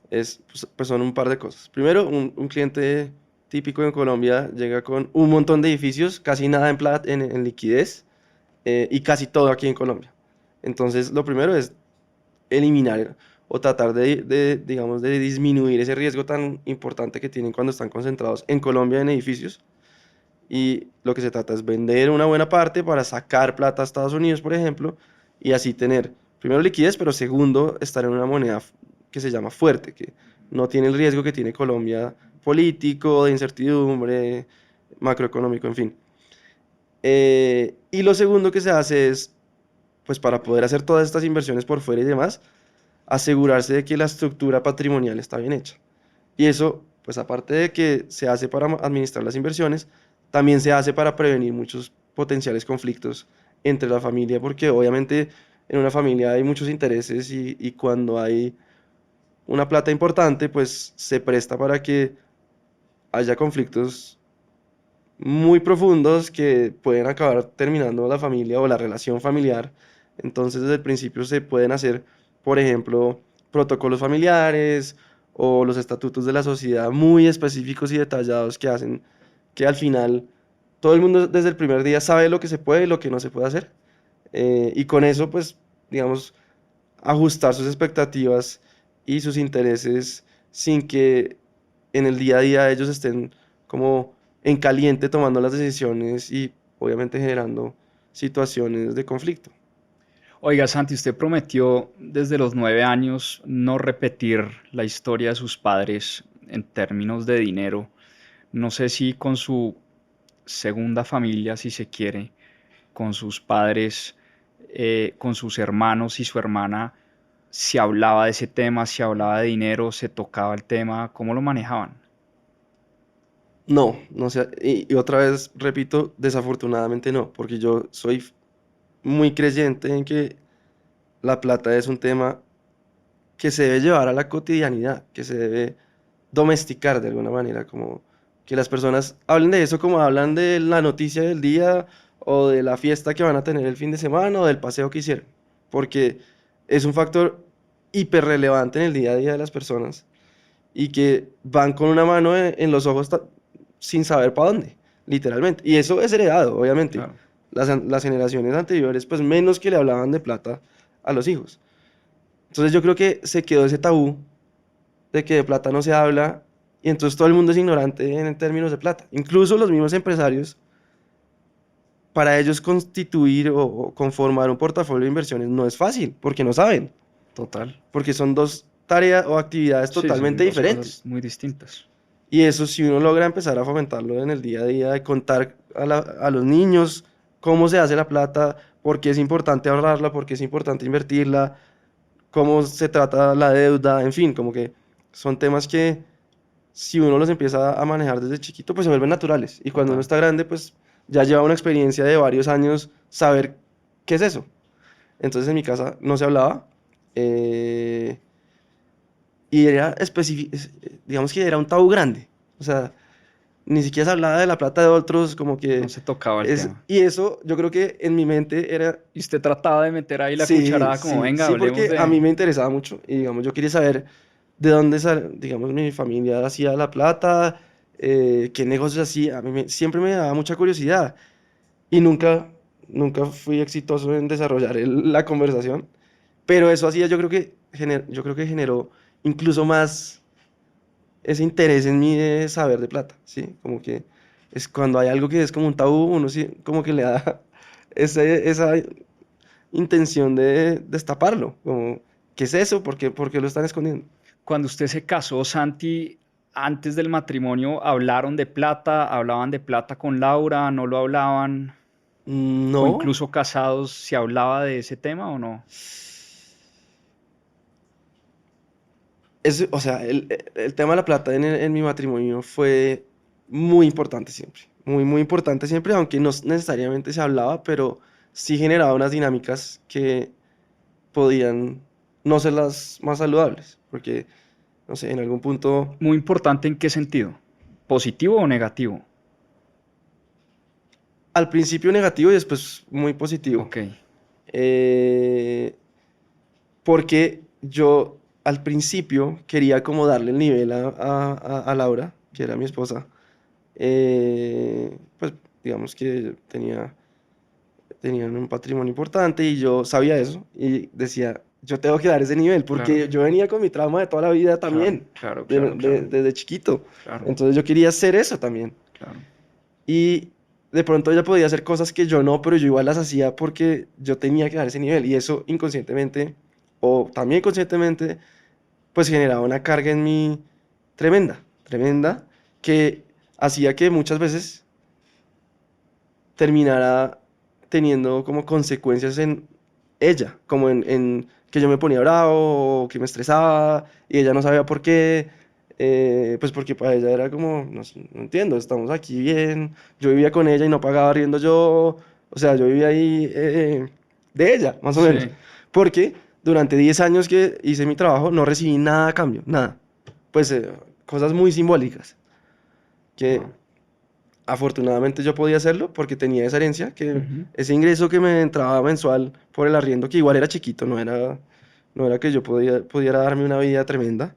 pues son un par de cosas. Primero, un cliente típico en Colombia llega con un montón de edificios, casi nada en plata, en liquidez, y casi todo aquí en Colombia. Entonces, lo primero es eliminar o tratar digamos, de disminuir ese riesgo tan importante que tienen cuando están concentrados en Colombia en edificios. Y lo que se trata es vender una buena parte para sacar plata a Estados Unidos, por ejemplo, y así tener, primero, liquidez, pero segundo, estar en una moneda que se llama fuerte, que no tiene el riesgo que tiene Colombia político, de incertidumbre, macroeconómico, en fin. Y lo segundo que se hace es, pues para poder hacer todas estas inversiones por fuera y demás, asegurarse de que la estructura patrimonial está bien hecha. Y eso, pues aparte de que se hace para administrar las inversiones, también se hace para prevenir muchos potenciales conflictos entre la familia, porque obviamente en una familia hay muchos intereses y cuando hay una plata importante, pues se presta para que haya conflictos muy profundos que pueden acabar terminando la familia o la relación familiar. Entonces, desde el principio se pueden hacer, por ejemplo, protocolos familiares o los estatutos de la sociedad muy específicos y detallados que hacen que al final todo el mundo desde el primer día sabe lo que se puede y lo que no se puede hacer. Y con eso, pues, digamos, ajustar sus expectativas y sus intereses sin que en el día a día ellos estén como en caliente tomando las decisiones y obviamente generando situaciones de conflicto. Oiga, Santi, usted prometió desde los 9 años no repetir la historia de sus padres en términos de dinero. No sé si con su segunda familia, si se quiere, con sus padres, con sus hermanos y su hermana, se hablaba de ese tema, se hablaba de dinero, se tocaba el tema, ¿cómo lo manejaban? No, no sé, y otra vez repito, desafortunadamente no, porque yo soy muy creyente en que la plata es un tema que se debe llevar a la cotidianidad, que se debe domesticar de alguna manera, como que las personas hablen de eso como hablan de la noticia del día o de la fiesta que van a tener el fin de semana o del paseo que hicieron, porque es un factor hiper relevante en el día a día de las personas y que van con una mano en los ojos sin saber para dónde, literalmente. Y eso es heredado, obviamente. Claro. Las generaciones anteriores, pues menos que le hablaban de plata a los hijos. Entonces yo creo que se quedó ese tabú de que de plata no se habla y entonces todo el mundo es ignorante en términos de plata. Incluso los mismos empresarios, para ellos constituir o conformar un portafolio de inversiones no es fácil, porque no saben, Total. porque son dos tareas o actividades Sí, son totalmente dos diferentes. cosas muy distintas. Y eso si uno logra empezar a fomentarlo en el día a día, de contar a los niños cómo se hace la plata, por qué es importante ahorrarla, por qué es importante invertirla, cómo se trata la deuda, en fin, como que son temas que si uno los empieza a manejar desde chiquito, pues se vuelven naturales. Y cuando uno Total. está grande, pues ya lleva una experiencia de varios años saber qué es eso. Entonces en mi casa no se hablaba. Y era digamos que era un tabú grande. O sea, ni siquiera se hablaba de la plata de otros, como No que se tocaba el tema. y eso yo creo que en mi mente era, Y usted trataba de meter ahí la sí, cucharada como, venga, sí, hablemos porque a mí de... me interesaba mucho y digamos, yo quería saber de dónde, digamos, mi familia hacía la plata, qué negocios hacía, siempre me daba mucha curiosidad y nunca fui exitoso en desarrollar la conversación, pero eso hacía, yo creo que generó incluso más ese interés en mí de saber de plata, ¿sí? Como que es cuando hay algo que es como un tabú, uno sí, como que le da esa intención de destaparlo, como, ¿qué es eso? ¿Por qué lo están escondiendo? Cuando usted se casó, Santi, antes del matrimonio, ¿hablaron de plata? ¿Hablaban de plata con Laura? ¿No lo hablaban? ¿O No, incluso casados, se hablaba de ese tema o no? o sea, el tema de la plata en mi matrimonio fue muy importante siempre, muy importante siempre, aunque no necesariamente se hablaba, pero sí generaba unas dinámicas que podían no ser las más saludables, porque, no sé, en algún punto, Muy importante, ¿en qué sentido? ¿Positivo o negativo? al principio negativo y después muy positivo, Ok, eh, porque yo al principio quería como darle el nivel a Laura, que era mi esposa, pues digamos que tenían un patrimonio importante y yo sabía eso y decía, yo tengo que dar ese nivel claro, porque yo venía con mi trauma de toda la vida claro, también, claro, claro, claro, desde chiquito. claro, Entonces yo quería hacer eso también. claro. Y de pronto ella podía hacer cosas que yo no, pero yo igual las hacía porque yo tenía que dar ese nivel y eso inconscientemente o también conscientemente pues generaba una carga en mí tremenda, tremenda, que hacía que muchas veces terminara teniendo como consecuencias en ella, como en que yo me ponía bravo o que me estresaba y ella no sabía por qué, pues porque para ella era como, no, no entiendo, estamos aquí bien, yo vivía con ella y no pagaba riendo yo, o sea, yo vivía ahí de ella, más o menos, Sí, porque durante 10 años que hice mi trabajo no recibí nada a cambio, nada, pues cosas muy simbólicas, que wow. afortunadamente yo podía hacerlo porque tenía esa herencia, que Ujú. ese ingreso que me entraba mensual por el arriendo, que igual era chiquito, no era que yo pudiera darme una vida tremenda.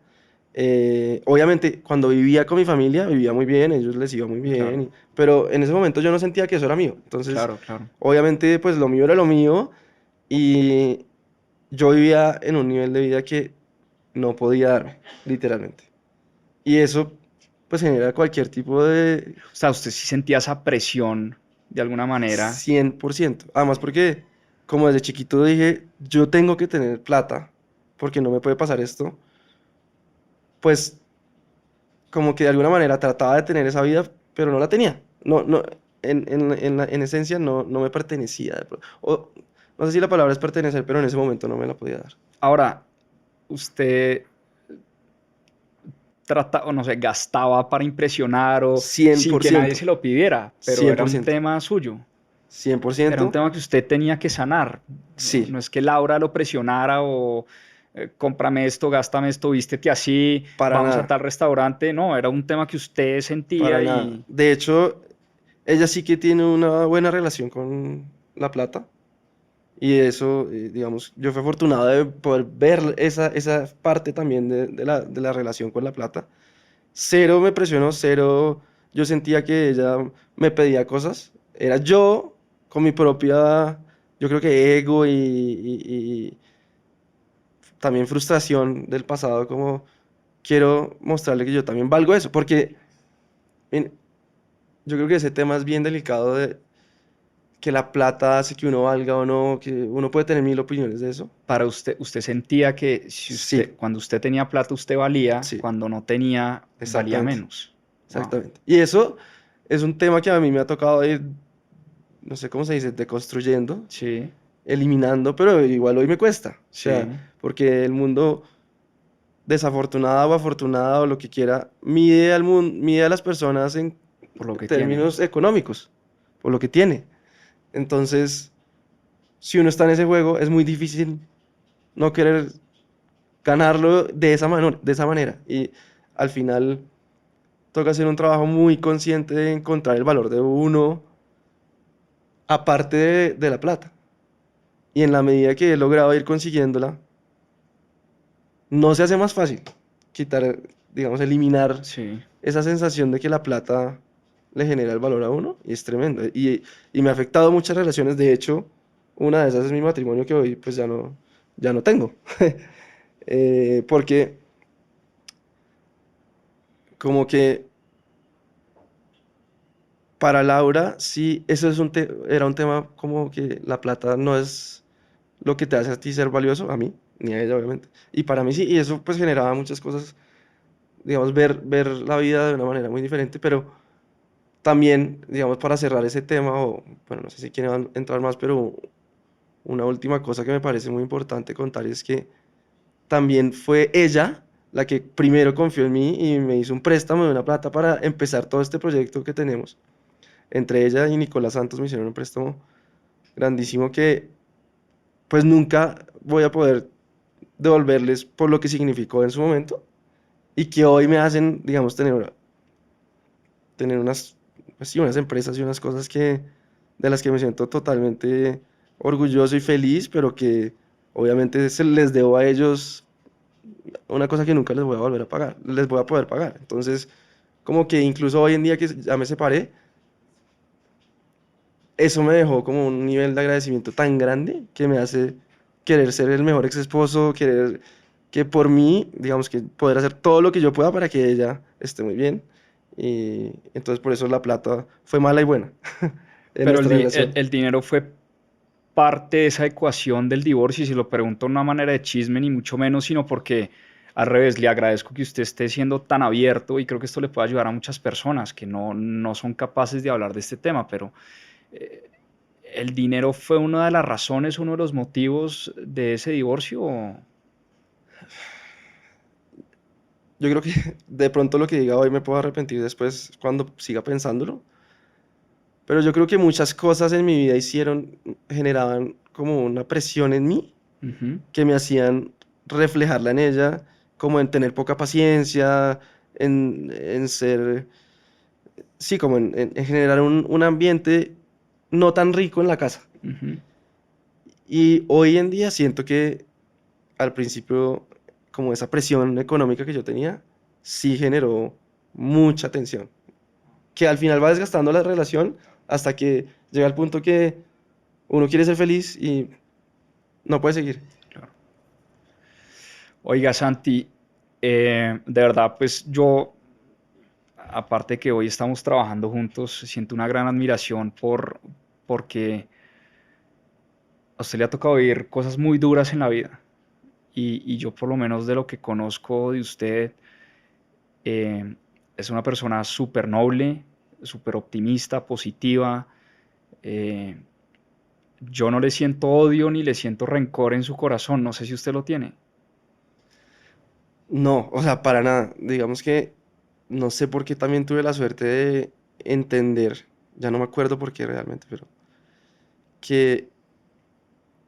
Obviamente, cuando vivía con mi familia, vivía muy bien, ellos les iba muy bien, Claro, pero en ese momento yo no sentía que eso era mío. Entonces, claro, claro. obviamente, pues lo mío era lo mío y yo vivía en un nivel de vida que no podía darme, literalmente. Y eso, pues genera cualquier tipo de O sea, usted sí sentía esa presión de alguna manera. 100%. Además porque, como desde chiquito dije, yo tengo que tener plata porque no me puede pasar esto, pues como que de alguna manera trataba de tener esa vida, pero no la tenía. No, no, en esencia no me pertenecía. O, no sé si la palabra es pertenecer, pero en ese momento no me la podía dar. Ahora, usted trata, o no sé, gastaba para impresionar o cien sin por que nadie ciento se lo pidiera, pero cien era por un ciento tema suyo, cien por era un ciento tema que usted tenía que sanar. No, sí, no es que Laura lo presionara o cómprame esto, gástame esto, vístete así, para vamos a nada, tal restaurante. No, era un tema que usted para sentía nada. y De hecho, ella sí que tiene una buena relación con la plata. Y eso, digamos, yo fui afortunado de poder ver esa parte también de la relación con la plata. Cero me presionó, cero yo sentía que ella me pedía cosas. Era yo con mi propia, yo creo que ego y también frustración del pasado, como quiero mostrarle que yo también valgo eso, porque en- yo creo que ese tema es bien delicado de que la plata hace que uno valga o no, que uno puede tener mil opiniones de eso. Para usted, usted sentía que si Sí, usted, cuando usted tenía plata, usted valía, sí, cuando no tenía, valía exactamente, menos. Wow. exactamente. Y eso es un tema que a mí me ha tocado ir, no sé cómo se dice, deconstruyendo, Sí, eliminando, pero igual hoy me cuesta. O sea, sí, porque el mundo, desafortunado o afortunado o lo que quiera, mide al mundo, mide a las personas en por lo que tiene. términos económicos, por lo que tiene. Entonces, si uno está en ese juego, es muy difícil no querer ganarlo de esa manera. Y al final toca hacer un trabajo muy consciente de encontrar el valor de uno aparte de la plata. Y en la medida que he logrado ir consiguiéndola, no se hace más fácil quitar, digamos, eliminar Sí. esa sensación de que la plata le genera el valor a uno y es tremendo. Y me ha afectado muchas relaciones. De hecho, una de esas es mi matrimonio que hoy pues ya no tengo. Porque como que para Laura, sí, eso es era un tema como que la plata no es lo que te hace a ti ser valioso, a mí, ni a ella obviamente. Y para mí sí, y eso pues generaba muchas cosas, digamos, ver la vida de una manera muy diferente, pero también, digamos, para cerrar ese tema, o bueno, no sé si quieren entrar más, pero una última cosa que me parece muy importante contar es que también fue ella la que primero confió en mí y me hizo un préstamo de una plata para empezar todo este proyecto que tenemos. Entre ella y Nicolás Santos me hicieron un préstamo grandísimo que pues nunca voy a poder devolverles por lo que significó en su momento y que hoy me hacen, digamos, tener unas, pues sí, unas empresas y unas cosas de las que me siento totalmente orgulloso y feliz, pero que obviamente se les debo a ellos una cosa que nunca les voy a volver a pagar, les voy a poder pagar. Entonces, como que incluso hoy en día que ya me separé, eso me dejó como un nivel de agradecimiento tan grande que me hace querer ser el mejor ex esposo, querer que por mí, digamos que poder hacer todo lo que yo pueda para que ella esté muy bien. Y entonces por eso la plata fue mala y buena en Pero nuestra relación. el dinero fue parte de esa ecuación del divorcio, y si lo pregunto de una manera de chisme, ni mucho menos, sino porque al revés, le agradezco que usted esté siendo tan abierto y creo que esto le puede ayudar a muchas personas que no son capaces de hablar de este tema, pero eh, ¿el dinero fue una de las razones, uno de los motivos de ese divorcio? Yo creo que de pronto lo que diga hoy me puedo arrepentir después cuando siga pensándolo, pero yo creo que muchas cosas en mi vida generaban como una presión en mí Ujú, que me hacían reflejarla en ella, como en tener poca paciencia, en ser, sí, como en generar un ambiente no tan rico en la casa. ujú. Y hoy en día siento que al principio, como esa presión económica que yo tenía, sí generó mucha tensión, que al final va desgastando la relación hasta que llega el punto que uno quiere ser feliz y no puede seguir. Claro. Oiga, Santi, de verdad, pues yo, aparte que hoy estamos trabajando juntos, siento una gran admiración porque a usted le ha tocado vivir cosas muy duras en la vida. Y yo por lo menos de lo que conozco de usted, eh, es una persona súper noble, súper optimista, positiva. eh, yo no le siento odio ni le siento rencor en su corazón, no sé si usted lo tiene. No, o sea, para nada. Digamos que no sé por qué también tuve la suerte de entender, ya no me acuerdo por qué realmente, pero que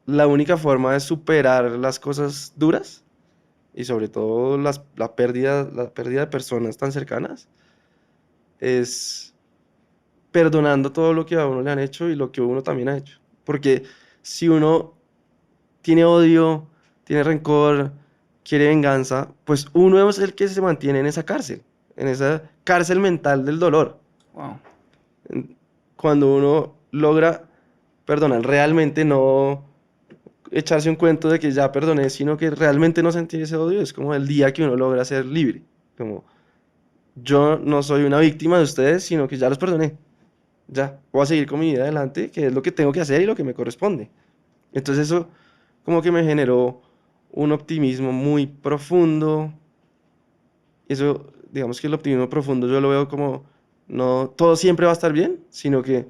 la única forma de superar las cosas duras y sobre todo la pérdida de personas tan cercanas es perdonando todo lo que a uno le han hecho y lo que uno también ha hecho. Porque si uno tiene odio, tiene rencor, quiere venganza, pues uno es el que se mantiene en esa cárcel mental del dolor. Wow. Cuando uno logra perdonar, realmente no echarse un cuento de que ya perdoné, sino que realmente no sentir ese odio, es como el día que uno logra ser libre. Como yo no soy una víctima de ustedes, sino que ya los perdoné. Ya, voy a seguir con mi vida adelante, que es lo que tengo que hacer y lo que me corresponde. Entonces eso como que me generó un optimismo muy profundo. Eso, digamos que el optimismo profundo yo lo veo como no todo siempre va a estar bien, sino que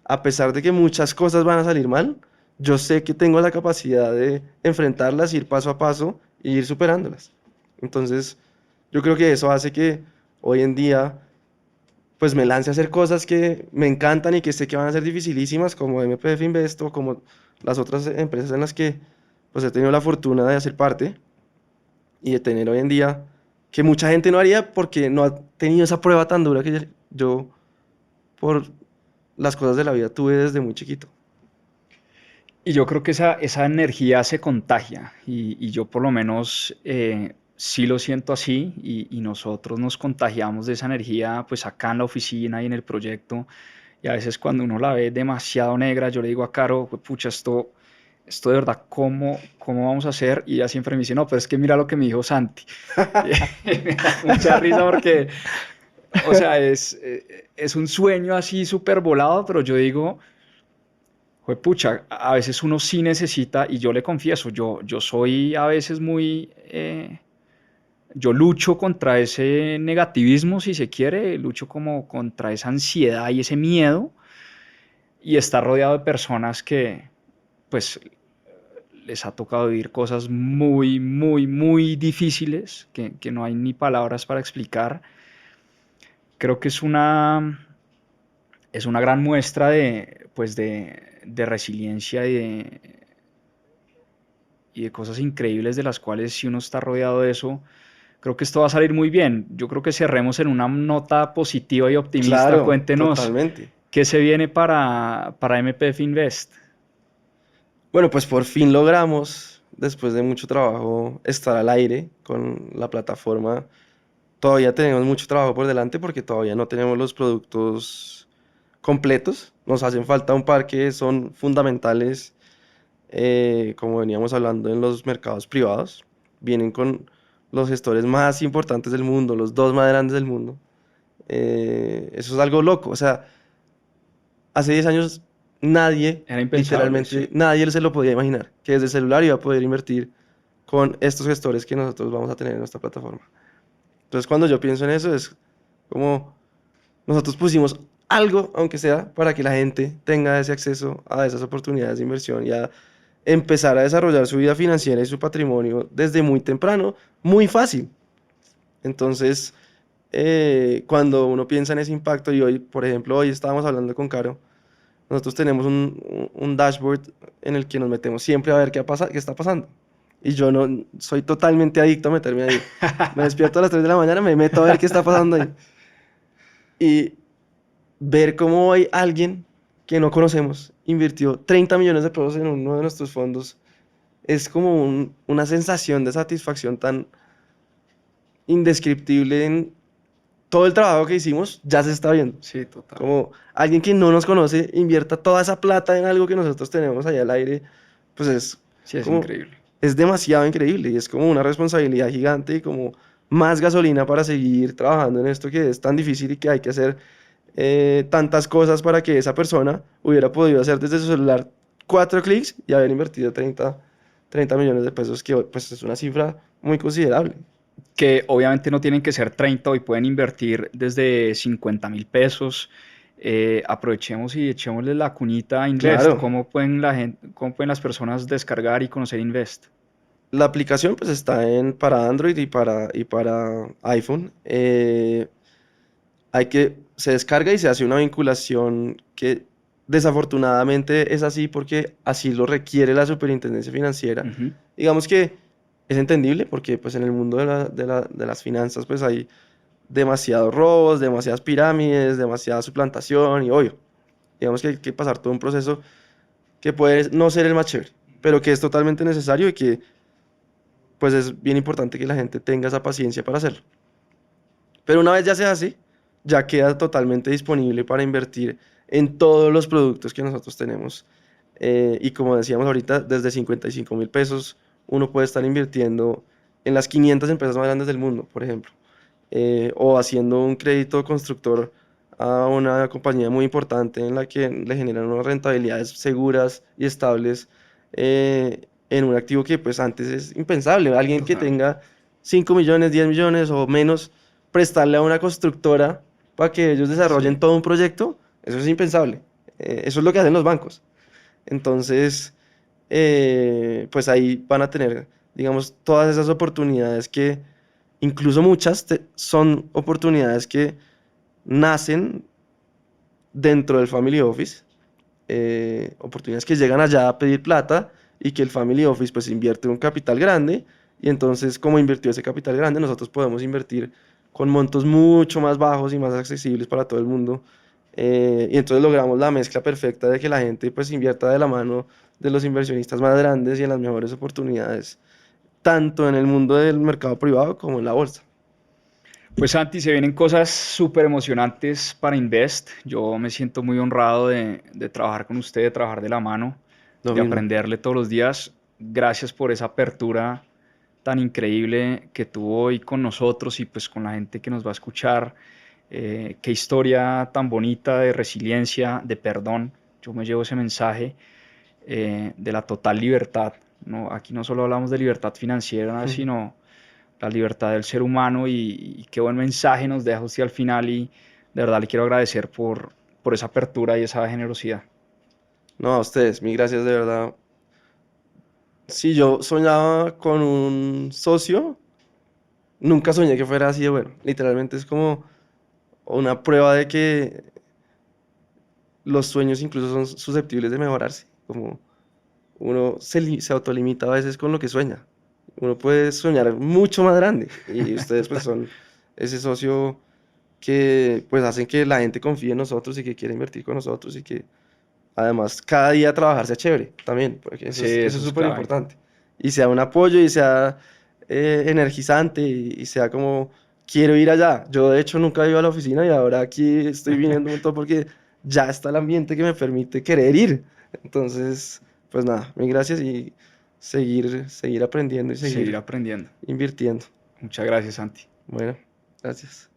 a pesar de que muchas cosas van a salir mal, yo sé que tengo la capacidad de enfrentarlas, ir paso a paso e ir superándolas. Entonces, yo creo que eso hace que hoy en día pues me lance a hacer cosas que me encantan y que sé que van a ser dificilísimas, como MPF Invest o como las otras empresas en las que pues he tenido la fortuna de hacer parte y de tener hoy en día, que mucha gente no haría porque no ha tenido esa prueba tan dura que yo por las cosas de la vida tuve desde muy chiquito. Y yo creo que esa energía se contagia y yo por lo menos sí lo siento así y nosotros nos contagiamos de esa energía pues acá en la oficina y en el proyecto y a veces cuando uno la ve demasiado negra yo le digo a Caro, pucha, esto de verdad, ¿cómo vamos a hacer? Y ella siempre me dice, no, pero es que mira lo que me dijo Santi. Y me da mucha risa porque, o sea, es un sueño así súper volado, pero yo digo... Pucha, a veces uno sí necesita, y yo le confieso, yo soy a veces muy, yo lucho contra ese negativismo, si se quiere, lucho como contra esa ansiedad y ese miedo, y estar rodeado de personas que, pues, les ha tocado vivir cosas muy, muy, muy difíciles, que no hay ni palabras para explicar. Creo que es una gran muestra de, pues de resiliencia y de cosas increíbles de las cuales si uno está rodeado de eso, creo que esto va a salir muy bien. Yo creo que cerremos en una nota positiva y optimista. Claro, Cuéntenos totalmente. qué se viene para MPF Invest. Bueno, pues por fin logramos, después de mucho trabajo, estar al aire con la plataforma. Todavía tenemos mucho trabajo por delante porque todavía no tenemos los productos completos. Nos hacen falta un par que son fundamentales, como veníamos hablando en los mercados privados. Vienen con los gestores más importantes del mundo, los dos más grandes del mundo. Eso es algo loco. O sea, hace 10 años nadie, Era impensable, literalmente sí. nadie se lo podía imaginar, que desde el celular iba a poder invertir con estos gestores que nosotros vamos a tener en nuestra plataforma. Entonces, cuando yo pienso en eso, es como nosotros pusimos algo, aunque sea, para que la gente tenga ese acceso a esas oportunidades de inversión y a empezar a desarrollar su vida financiera y su patrimonio desde muy temprano, muy fácil. Entonces, cuando uno piensa en ese impacto, y hoy, por ejemplo, hoy estábamos hablando con Caro, nosotros tenemos un dashboard en el que nos metemos siempre a ver qué está pasando. Y yo no soy totalmente adicto a meterme ahí. Me despierto a las 3 de la mañana, me meto a ver qué está pasando ahí. Y ver cómo hay alguien que no conocemos invirtió 30 millones de pesos en uno de nuestros fondos es como una sensación de satisfacción tan indescriptible en todo el trabajo que hicimos, ya se está viendo. Sí, total. Como alguien que no nos conoce invierta toda esa plata en algo que nosotros tenemos allá al aire, pues Sí, es como, increíble. es demasiado increíble y es como una responsabilidad gigante y como más gasolina para seguir trabajando en esto que es tan difícil y que hay que hacer tantas cosas para que esa persona hubiera podido hacer desde su celular 4 clics y haber invertido 30 millones de pesos, que pues es una cifra muy considerable. Que obviamente no tienen que ser 30 y pueden invertir desde 50.000 pesos. Aprovechemos y echémosle la cuñita a Invest. Claro, ¿Cómo pueden las personas descargar y conocer Invest? la aplicación pues está para Android y para iPhone. Se descarga y se hace una vinculación que desafortunadamente es así porque así lo requiere la Superintendencia Financiera. Ujú. Digamos que es entendible porque pues en el mundo de las finanzas pues hay demasiados robos, demasiadas pirámides, demasiada suplantación y obvio, digamos que hay que pasar todo un proceso que puede no ser el más chévere, pero que es totalmente necesario y que pues es bien importante que la gente tenga esa paciencia para hacerlo. Pero una vez ya se hace, ya queda totalmente disponible para invertir en todos los productos que nosotros tenemos. Y como decíamos ahorita, desde 55.000 pesos uno puede estar invirtiendo en las 500 empresas más grandes del mundo, por ejemplo. O haciendo un crédito constructor a una compañía muy importante en la que le generan unas rentabilidades seguras y estables en un activo que pues antes es impensable. Alguien que Total. tenga 5 millones, 10 millones o menos, prestarle a una constructora para que ellos desarrollen Sí. todo un proyecto, eso es impensable. Eso es lo que hacen los bancos. Entonces, pues ahí van a tener, digamos, todas esas oportunidades que incluso muchas son oportunidades que nacen dentro del Family Office, oportunidades que llegan allá a pedir plata y que el Family Office pues invierte un capital grande y entonces como invirtió ese capital grande nosotros podemos invertir con montos mucho más bajos y más accesibles para todo el mundo, y entonces logramos la mezcla perfecta de que la gente pues invierta de la mano de los inversionistas más grandes y en las mejores oportunidades, tanto en el mundo del mercado privado como en la bolsa. Pues Santi, se vienen cosas súper emocionantes para Invest. Yo me siento muy honrado de trabajar con usted, de trabajar de la mano, Lo de mismo. aprenderle todos los días. Gracias por esa apertura tan increíble que tuvo hoy con nosotros y pues con la gente que nos va a escuchar. Qué historia tan bonita de resiliencia, de perdón. Yo me llevo ese mensaje de la total libertad. No, aquí no solo hablamos de libertad financiera, sino la libertad del ser humano y qué buen mensaje nos deja usted al final y de verdad le quiero agradecer por esa apertura y esa generosidad. No, a ustedes, mil gracias de verdad. Si yo soñaba con un socio, nunca soñé que fuera así de bueno. Literalmente es como una prueba de que los sueños incluso son susceptibles de mejorarse. Como uno se autolimita a veces con lo que sueña. Uno puede soñar mucho más grande. Y ustedes pues Total. son ese socio que pues hacen que la gente confíe en nosotros y que quiera invertir con nosotros y que además cada día trabajar sea chévere también, porque Sí, eso eso es es súper clave. importante. Y sea un apoyo y sea energizante y sea como, quiero ir allá. Yo de hecho nunca iba a la oficina y ahora aquí estoy viniendo un montón porque ya está el ambiente que me permite querer ir. Entonces, pues nada, mil gracias y seguir aprendiendo y Seguir seguir aprendiendo. invirtiendo. Muchas gracias, Santi. Bueno, gracias.